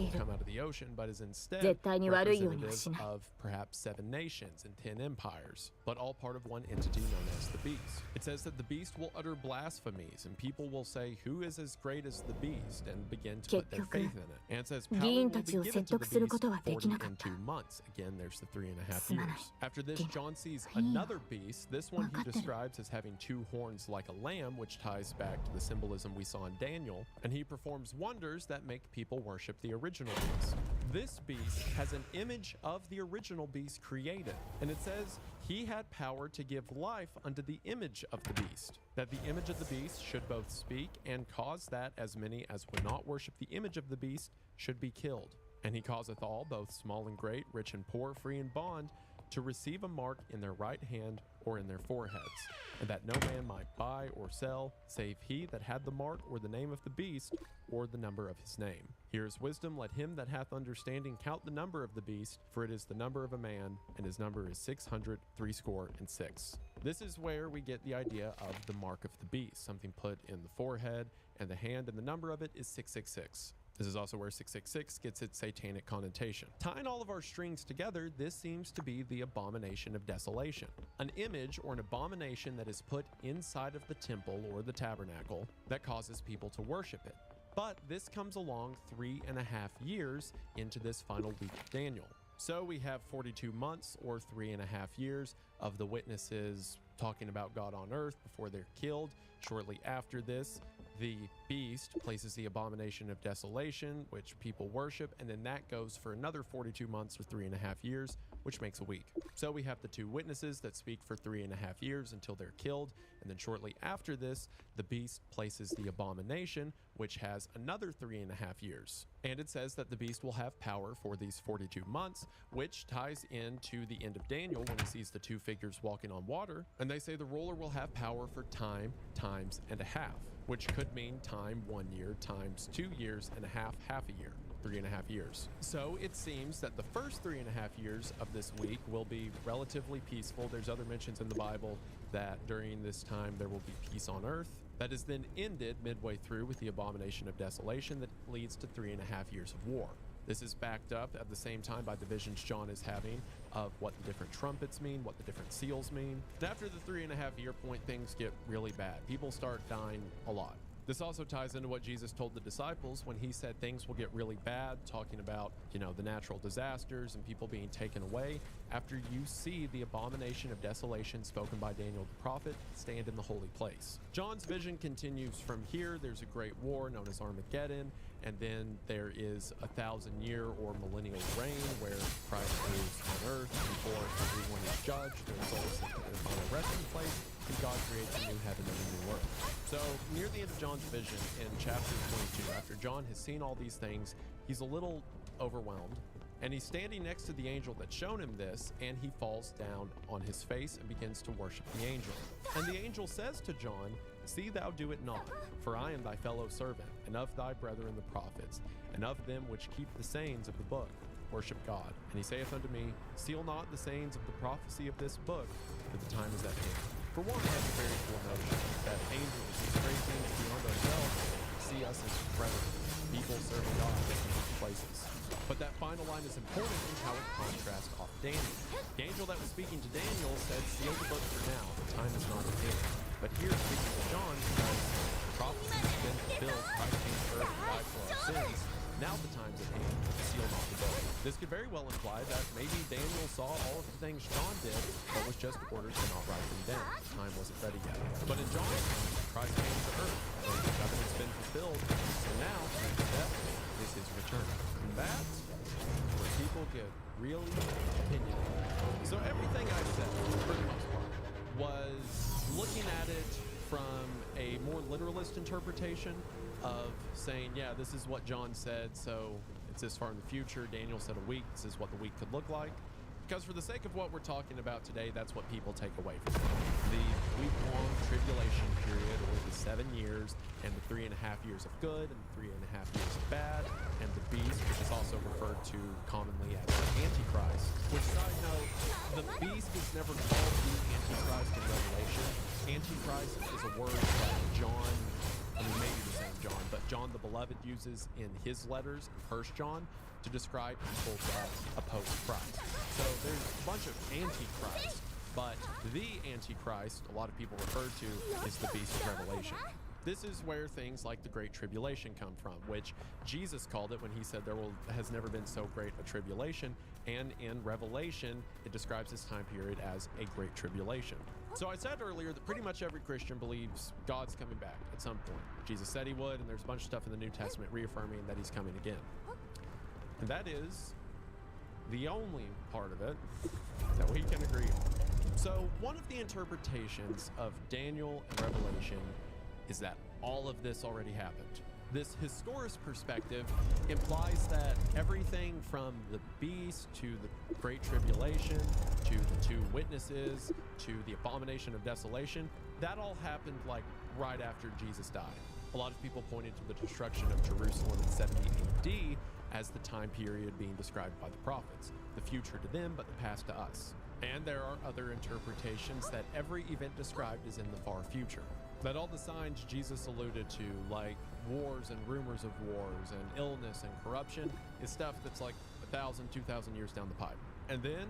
come out of the ocean, but is instead representative of perhaps 7 nations and 10 empires, but all part of one entity known as the beast. It says that the beast will utter blasphemies, and people will say, "Who is as great as the beast?" and begin to put their faith in it. And it says, "Power will be given to the beast 42 months." Again, there's the 3.5 years. After this, John sees another beast. This one he describes as having 2 horns like a lamb, which ties back to the symbolism we saw in Daniel, and he performs wonders that make people worship the original beast. This beast has an image of the original beast created, and it says he had power to give life unto the image of the beast, that the image of the beast should both speak and cause that as many as would not worship the image of the beast should be killed. And he causeth all, both small and great, rich and poor, free and bond, to receive a mark in their right hand or in their foreheads, and that no man might buy or sell, save he that had the mark or the name of the beast or the number of his name. Here is wisdom, let him that hath understanding count the number of the beast, for it is the number of a man, and his number is 666. This is where we get the idea of the mark of the beast, something put in the forehead and the hand, and the number of it is 666. This is also where 666 gets its satanic connotation. Tying all of our strings together, this seems to be the abomination of desolation, an image or an abomination that is put inside of the temple or the tabernacle that causes people to worship it. But this comes along 3.5 years into this final week of Daniel. So we have 42 months or 3.5 years of the witnesses talking about God on earth before they're killed. Shortly after this, the beast places the abomination of desolation, which people worship, and then that goes for another 42 months or 3.5 years, which makes a week. So we have the two witnesses that speak for 3.5 years until they're killed, and then shortly after this, the beast places the abomination, which has another 3.5 years. And it says that the beast will have power for these 42 months, which ties into the end of Daniel when he sees the two figures walking on water, and they say the ruler will have power for time, times, and a half, which could mean time 1 year times 2 years and a half a year. 3.5 years. So it seems that the first 3.5 years of this week will be relatively peaceful. There's other mentions in the Bible that during this time there will be peace on earth. That is then ended midway through with the abomination of desolation that leads to 3.5 years of war. This is backed up at the same time by the visions John is having of what the different trumpets mean, what the different seals mean. And after the 3.5 year point, things get really bad. People start dying a lot. This also ties into what Jesus told the disciples when he said things will get really bad, talking about, the natural disasters and people being taken away after you see the abomination of desolation spoken by Daniel the prophet stand in the holy place. John's vision continues from here. There's a great war known as Armageddon, and then there is a 1,000-year or millennial reign where Christ rules on earth before everyone is judged, their souls in their final resting place, and God creates a new heaven and a new earth. So near the end of John's vision in chapter 22, after John has seen all these things, he's a little overwhelmed, and he's standing next to the angel that shown him this, and he falls down on his face and begins to worship the angel. And the angel says to John, "See thou do it not, for I am thy fellow servant, and of thy brethren the prophets, and of them which keep the sayings of the book. Worship God. And he saith unto me, Seal not the sayings of the prophecy of this book, for the time is at hand." For one, I have a very cool notion that angels, these great things beyond ourselves, see us as brethren, people serving God in different places. But that final line is important in how it contrasts off Daniel. The angel that was speaking to Daniel said, "Seal the book for now, the time is not at hand." But here, speaking to John, says, "The prophecy has been fulfilled, Christ came to earth to die for our sins. Now the time's at hand, seal not the book." This could very well imply that maybe Daniel saw all of the things John did, but was just ordered to not write them down. The time wasn't ready yet. But in John's time, Christ came to earth, and the covenant's been fulfilled, so now, next step is his return. And that's where people get really opinionated. So everything I said, for the most part, was looking at it from a more literalist interpretation of saying, yeah, this is what John said, so it's this far in the future. Daniel said a week, this is what the week could look like. Because for the sake of what we're talking about today, that's what people take away from it. The week-long tribulation period, or the 7 years, and the 3.5 years of good, and the 3.5 years of bad, and the beast, which is also referred to commonly as the Antichrist. Which, side note, the beast is never called the Antichrist in Revelation. Antichrist is a word that maybe the same John, but John the Beloved uses in his letters in 1 John to describe people that oppose Christ. So there's a bunch of antichrists, but the Antichrist a lot of people refer to is the beast of Revelation. This is where things like the Great Tribulation come from, which Jesus called it when he said has never been so great a tribulation, and in Revelation, it describes this time period as a Great Tribulation. So I said earlier that pretty much every Christian believes God's coming back at some point. Jesus said he would, and there's a bunch of stuff in the New Testament reaffirming that he's coming again. And that is the only part of it that we can agree on. So one of the interpretations of Daniel and Revelation is that all of this already happened. This historist perspective implies that everything from the beast to the Great Tribulation to the two witnesses to the abomination of desolation, that all happened like right after Jesus died. A lot of people pointed to the destruction of Jerusalem in 70 AD as the time period being described by the prophets, the future to them but the past to us. And there are other interpretations that every event described is in the far future. That all the signs Jesus alluded to, like wars and rumors of wars and illness and corruption, is stuff that's like 1,000, 2,000 years down the pipe. And then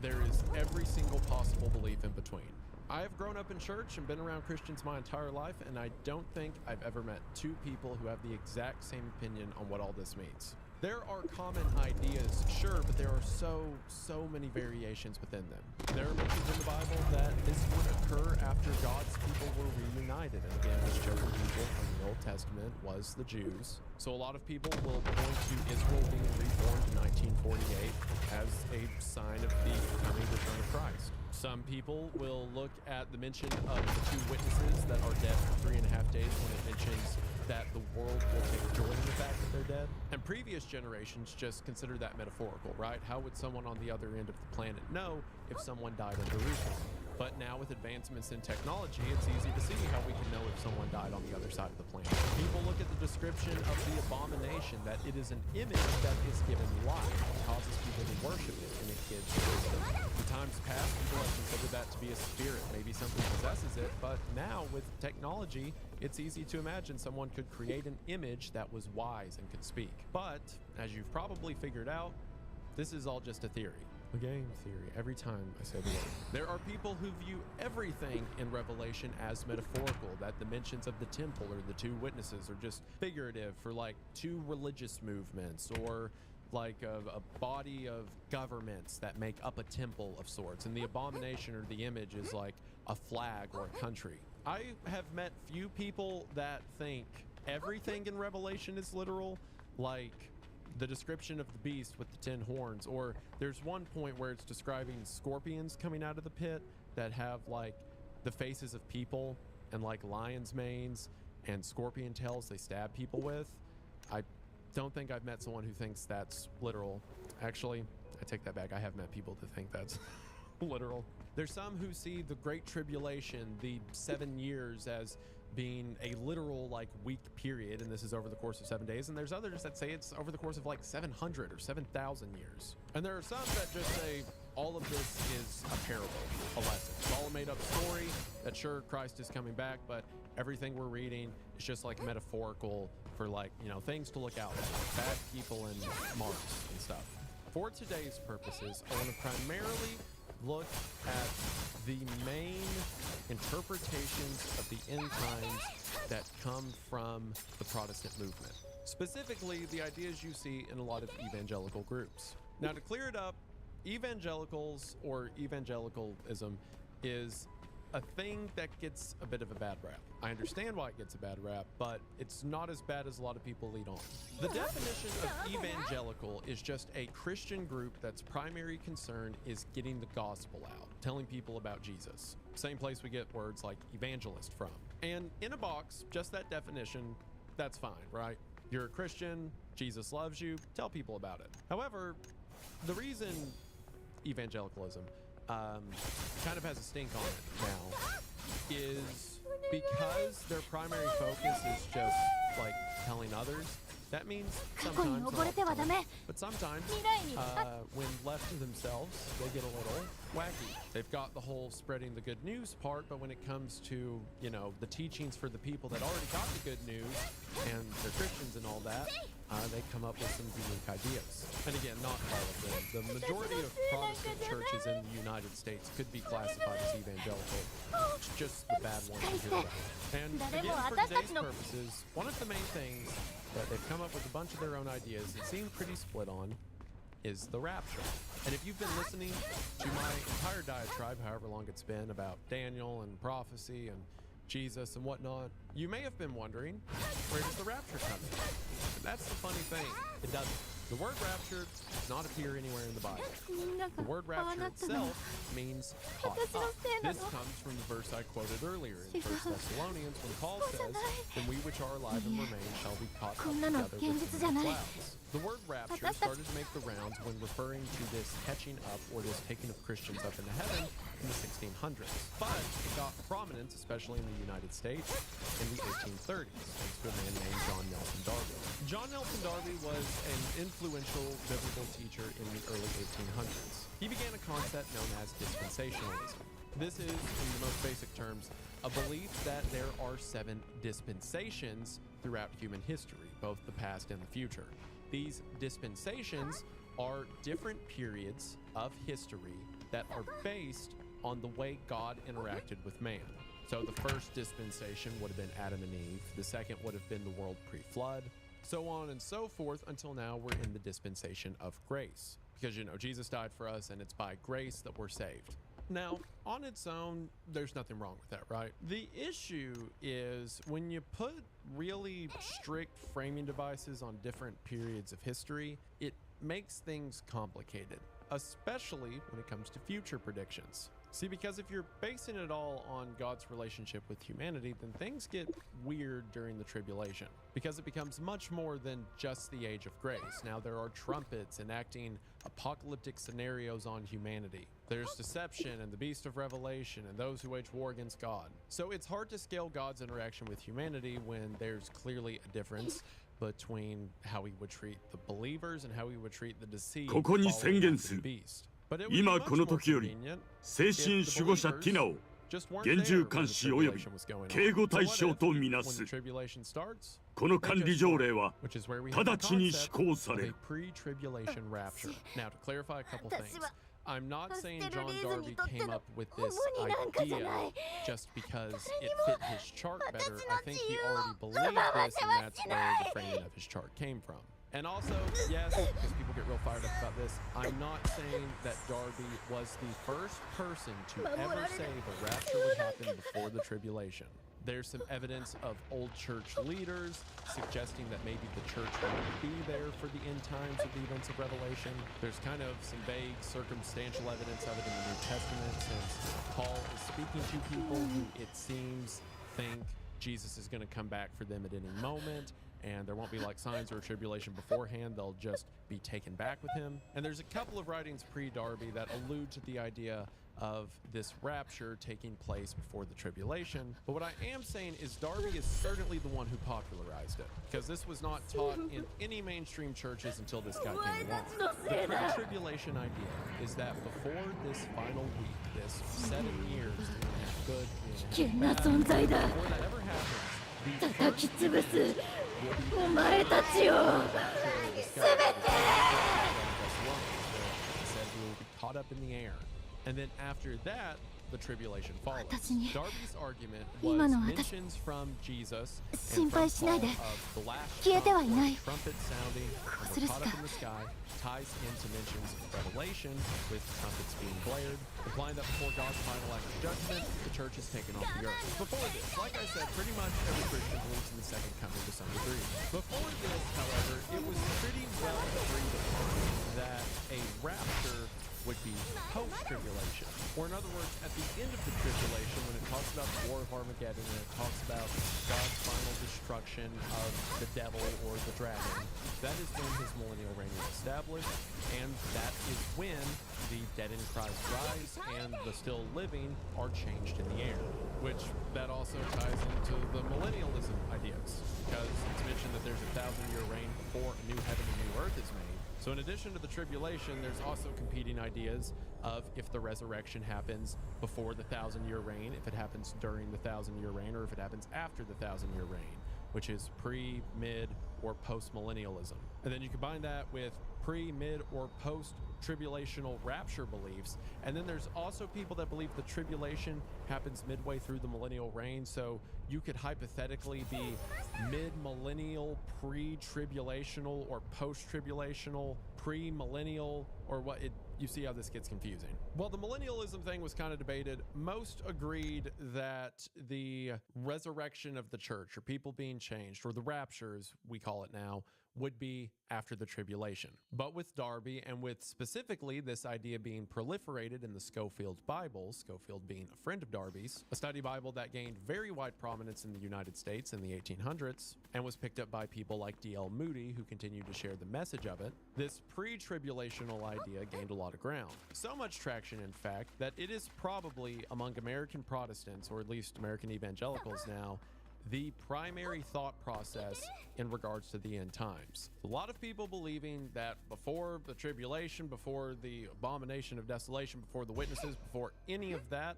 there is every single possible belief in between. I have grown up in church and been around Christians my entire life, and I don't think I've ever met two people who have the exact same opinion on what all this means. There are common ideas, sure, but there are so many variations within them. There are mentions in the Bible that this would occur after God's people were reunited. And again, this chosen people from the Old Testament was the Jews. So a lot of people will point to Israel being reformed in 1948 as a sign of the coming return of Christ. Some people will look at the mention of the two witnesses that are dead for 3.5 days when it mentions that the world will take joy in the fact that they're dead. And previous generations just consider that metaphorical, right? How would someone on the other end of the planet know if someone died in Jerusalem? But now with advancements in technology, it's easy to see how we can know if someone died on the other side of the planet. People look at the description of the abomination, that it is an image that is given life, causes people to worship it, and it gives wisdom. In times past, people have considered that to be a spirit. Maybe something possesses it, but now with technology, it's easy to imagine someone could create an image that was wise and could speak. But, as you've probably figured out, this is all just a theory. A game theory, every time I say the word. There are people who view everything in Revelation as metaphorical, that the mentions of the temple or the two witnesses are just figurative for like two religious movements or like a body of governments that make up a temple of sorts. And the abomination or the image is like a flag or a country. I have met few people that think everything in Revelation is literal, like the description of the beast with the 10 horns, or there's one point where it's describing scorpions coming out of the pit that have like the faces of people and like lion's manes and scorpion tails they stab people with. I don't think I've met someone who thinks that's literal. Actually, I take that back. I have met people that think that's literal. There's some who see the Great Tribulation, the 7 years, as being a literal like week period, and this is over the course of 7 days, and there's others that say it's over the course of like 700 or 7,000 years. And there are some that just say all of this is a parable, a lesson. It's all a made-up story, that sure, Christ is coming back, but everything we're reading is just like metaphorical for like, you know, things to look out for, bad people and marks and stuff. For today's purposes, I want to primarily look at the main interpretations of the end times that come from the Protestant movement. Specifically, the ideas you see in a lot of evangelical groups. Now, to clear it up, evangelicals or evangelicalism is a thing that gets a bit of a bad rap. I understand why it gets a bad rap, but it's not as bad as a lot of people lead on. The definition of evangelical is just a Christian group that's primary concern is getting the gospel out, telling people about Jesus. Same place we get words like evangelist from. And in a box, just that definition, that's fine, right? You're a Christian, Jesus loves you, tell people about it. However, the reason evangelicalism kind of has a stink on it now is because their primary focus is just like telling others. That means sometimes, not all the time, but sometimes when left to themselves, they get a little wacky. They've got the whole spreading the good news part, but when it comes to, you know, the teachings for the people that already got the good news and they're Christians and all that, they come up with some unique ideas. And again, not all of them. The majority of Protestant churches in the United States could be classified as evangelical. It's just the bad ones to hear about. And again, for today's purposes, one of the main things that they've come up with a bunch of their own ideas that seem pretty split on is the rapture. And if you've been listening to my entire diatribe, however long it's been, about Daniel and prophecy and Jesus and whatnot, you may have been wondering, where does the rapture come in? And that's the funny thing, it doesn't. The word rapture does not appear anywhere in the Bible. The word rapture itself means caught up. This comes from the verse I quoted earlier in 1 Thessalonians when Paul says, "Then we which are alive and remain shall be caught up together with them in the clouds." The word rapture started to make the rounds when referring to this catching up or this taking of Christians up into heaven in the 1600s. But it got prominence, especially in the United States, in the 1830s, thanks to a man named John Nelson Darby. John Nelson Darby was an influential biblical teacher in the early 1800s. He began a concept known as dispensationalism. This is, in the most basic terms, a belief that there are 7 dispensations throughout human history, both the past and the future. These dispensations are different periods of history that are based on the way God interacted with man. So the first dispensation would have been Adam and Eve. The second would have been the world pre-flood. So on and so forth until now we're in the dispensation of grace. Because, you know, Jesus died for us and it's by grace that we're saved. Now, on its own, there's nothing wrong with that, right? The issue is when you put really strict framing devices on different periods of history, it makes things complicated, especially when it comes to future predictions. See, because if you're basing it all on God's relationship with humanity, then things get weird during the tribulation because it becomes much more than just the age of grace. Now, there are trumpets enacting apocalyptic scenarios on humanity. There's deception and the beast of Revelation and those who wage war against God. So it's hard to scale God's interaction with humanity when there's clearly a difference between how he would treat the believers and how he would treat the deceived. ここに宣言する。 今この時より精神守護者ティナを厳重監視及び警護対象とみなす。この管理条例は直ちに施行される。 Now, to clarify a couple things, I'm not saying John Darby came up with this idea just because it fit his chart better. I think he already believed this, and that's where the framing of his chart came from. And also, yes, because people get real fired up about this, I'm not saying that Darby was the first person to ever say the rapture would happen before the tribulation. There's some evidence of old church leaders suggesting that maybe the church won't be there for the end times of the events of Revelation. There's kind of some vague circumstantial evidence of it in the New Testament, since Paul is speaking to people who it seems think Jesus is going to come back for them at any moment, and there won't be like signs or tribulation beforehand. They'll just be taken back with him. And there's a couple of writings pre-Darby that allude to the idea of this rapture taking place before the tribulation. But what I am saying is Darby is certainly the one who popularized it, because this was not taught in any mainstream churches until this guy came along. The pre-tribulation idea is that before this final week, this 7 years, good, before that ever happens, the church will be caught up in the air. And then after that, the tribulation follows. Darby's argument was mentions from Jesus and from Paul of the last trumpet sounding and we're caught up in the sky ties into mentions of Revelation with trumpets being blared, implying that before God's final act of judgment, the church is taken off the earth. Before this, like I said, pretty much every Christian believes in the second coming to some degree. Before this, however, it was pretty well agreed upon that a rapture would be post-tribulation. Or in other words, at the end of the tribulation, when it talks about the War of Armageddon and it talks about God's final destruction of the devil or the dragon, that is when his millennial reign is established, and that is when the dead in Christ rise and the still living are changed in the air. Which that also ties into the millennialism ideas, because it's mentioned that there's a 1,000-year reign before a new heaven and new earth is made. So in addition to the tribulation, there's also competing ideas of if the resurrection happens before the 1,000-year reign, if it happens during the 1,000-year reign, or if it happens after the 1,000-year reign, which is pre, mid, or post-millennialism. And then you combine that with pre, mid, or post-tribulational rapture beliefs. And then there's also people that believe the tribulation happens midway through the millennial reign. So you could hypothetically be mid-millennial, pre-tribulational, or post-tribulational, pre-millennial, or what it, you see how this gets confusing. Well, the millennialism thing was kind of debated. Most agreed that the resurrection of the church, or people being changed, or the rapture as we call it now, would be after the tribulation. But with Darby, and with specifically this idea being proliferated in the Scofield Bible, Scofield being a friend of Darby's, a study Bible that gained very wide prominence in the United States in the 1800s, and was picked up by people like D.L. Moody, who continued to share the message of it, this pre-tribulational idea gained a lot of ground. So much traction, in fact, that it is probably among American Protestants, or at least American evangelicals now, the primary thought process in regards to the end times. A lot of people believing that before the tribulation, before the abomination of desolation, before the witnesses, before any of that,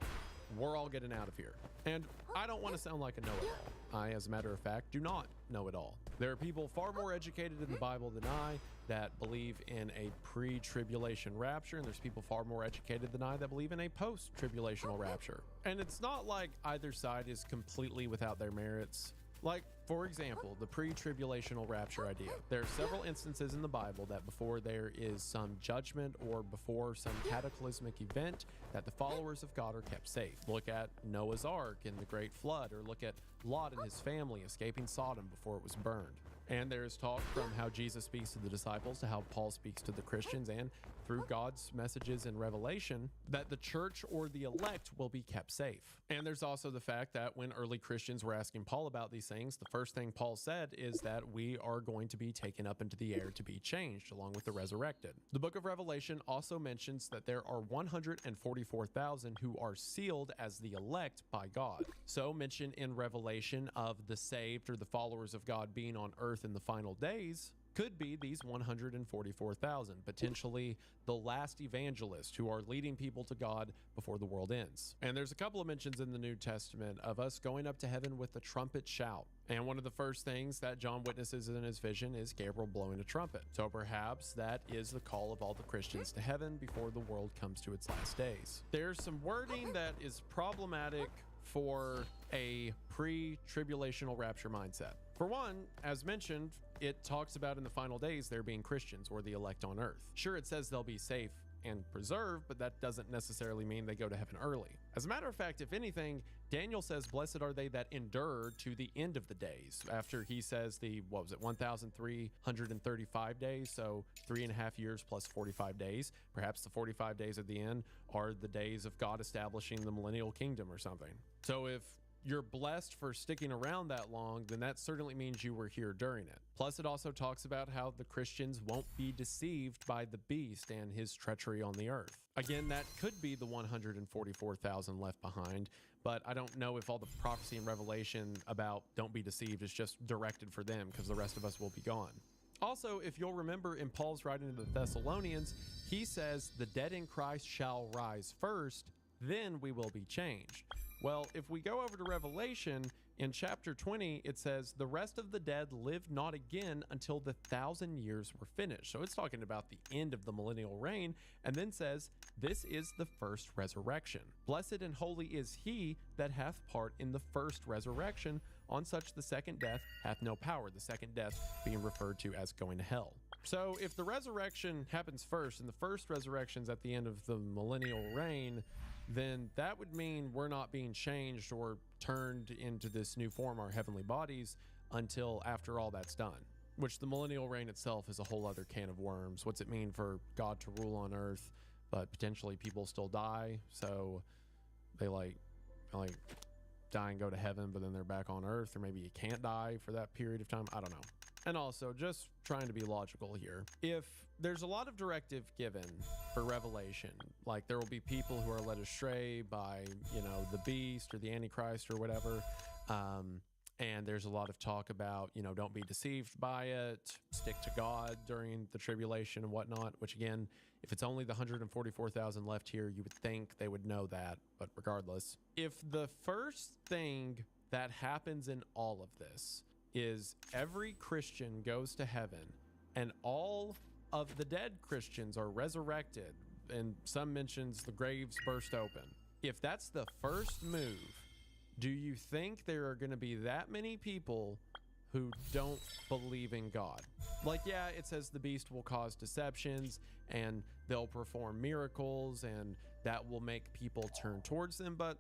we're all getting out of here. And I don't want to sound like a know-it-all. I, as a matter of fact, do not know it all. There are people far more educated in the Bible than I that believe in a pre-tribulation rapture, and there's people far more educated than I that believe in a post-tribulational rapture. And it's not like either side is completely without their merits. Like, for example, the pre-tribulational rapture idea. There are several instances in the Bible that before there is some judgment or before some cataclysmic event, that the followers of God are kept safe. Look at Noah's Ark and the Great Flood, or look at Lot and his family escaping Sodom before it was burned. And there's talk from how Jesus speaks to the disciples to how Paul speaks to the Christians, and through God's messages in Revelation, that the church or the elect will be kept safe. And there's also the fact that when early Christians were asking Paul about these things, the first thing Paul said is that we are going to be taken up into the air to be changed along with the resurrected. The book of Revelation also mentions that there are 144,000 who are sealed as the elect by God. So mention in Revelation of the saved or the followers of God being on earth in the final days could be these 144,000, potentially the last evangelists who are leading people to God before the world ends. And there's a couple of mentions in the New Testament of us going up to heaven with a trumpet shout. And one of the first things that John witnesses in his vision is Gabriel blowing a trumpet. So perhaps that is the call of all the Christians to heaven before the world comes to its last days. There's some wording that is problematic for a pre-tribulational rapture mindset. For one, as mentioned, it talks about in the final days there being Christians or the elect on earth. Sure, it says they'll be safe and preserved, but that doesn't necessarily mean they go to heaven early. As a matter of fact, if anything, Daniel says, blessed are they that endure to the end of the days. After he says 1,335 days, so 3.5 years plus 45 days. Perhaps the 45 days at the end are the days of God establishing the millennial kingdom or something. So if you're blessed for sticking around that long, then that certainly means you were here during it. Plus, it also talks about how the Christians won't be deceived by the beast and his treachery on the earth. Again, that could be the 144,000 left behind, but I don't know if all the prophecy and revelation about don't be deceived is just directed for them, because the rest of us will be gone. Also, if you'll remember in Paul's writing to the Thessalonians, he says the dead in Christ shall rise first, then we will be changed. Well, if we go over to Revelation, in chapter 20, it says, the rest of the dead lived not again until the 1,000 years were finished. So it's talking about the end of the millennial reign, and then says, this is the first resurrection. Blessed and holy is he that hath part in the first resurrection. On such the second death hath no power. The second death being referred to as going to hell. So if the resurrection happens first, and the first resurrection's at the end of the millennial reign, then that would mean we're not being changed or turned into this new form, our heavenly bodies, until after all that's done. Which the millennial reign itself is a whole other can of worms. What's it mean for God to rule on earth, but potentially people still die? So they like die and go to heaven, but then they're back on earth, or maybe you can't die for that period of time. I don't know. And also, just trying to be logical here, if there's a lot of directive given for Revelation, like there will be people who are led astray by, the beast or the Antichrist or whatever, and there's a lot of talk about, don't be deceived by it, stick to God during the tribulation and whatnot, which again, if it's only the 144,000 left here, you would think they would know that, but regardless. If the first thing that happens in all of this is every Christian goes to heaven and all of the dead Christians are resurrected, and some mentions the graves burst open. If that's the first move, do you think there are going to be that many people who don't believe in God? Like, yeah, it says the beast will cause deceptions and they'll perform miracles and that will make people turn towards them, but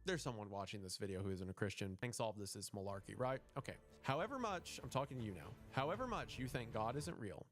there's someone watching this video who isn't a Christian, thinks all of this is malarkey, right? Okay. However much, I'm talking to you now, however much you think God isn't real,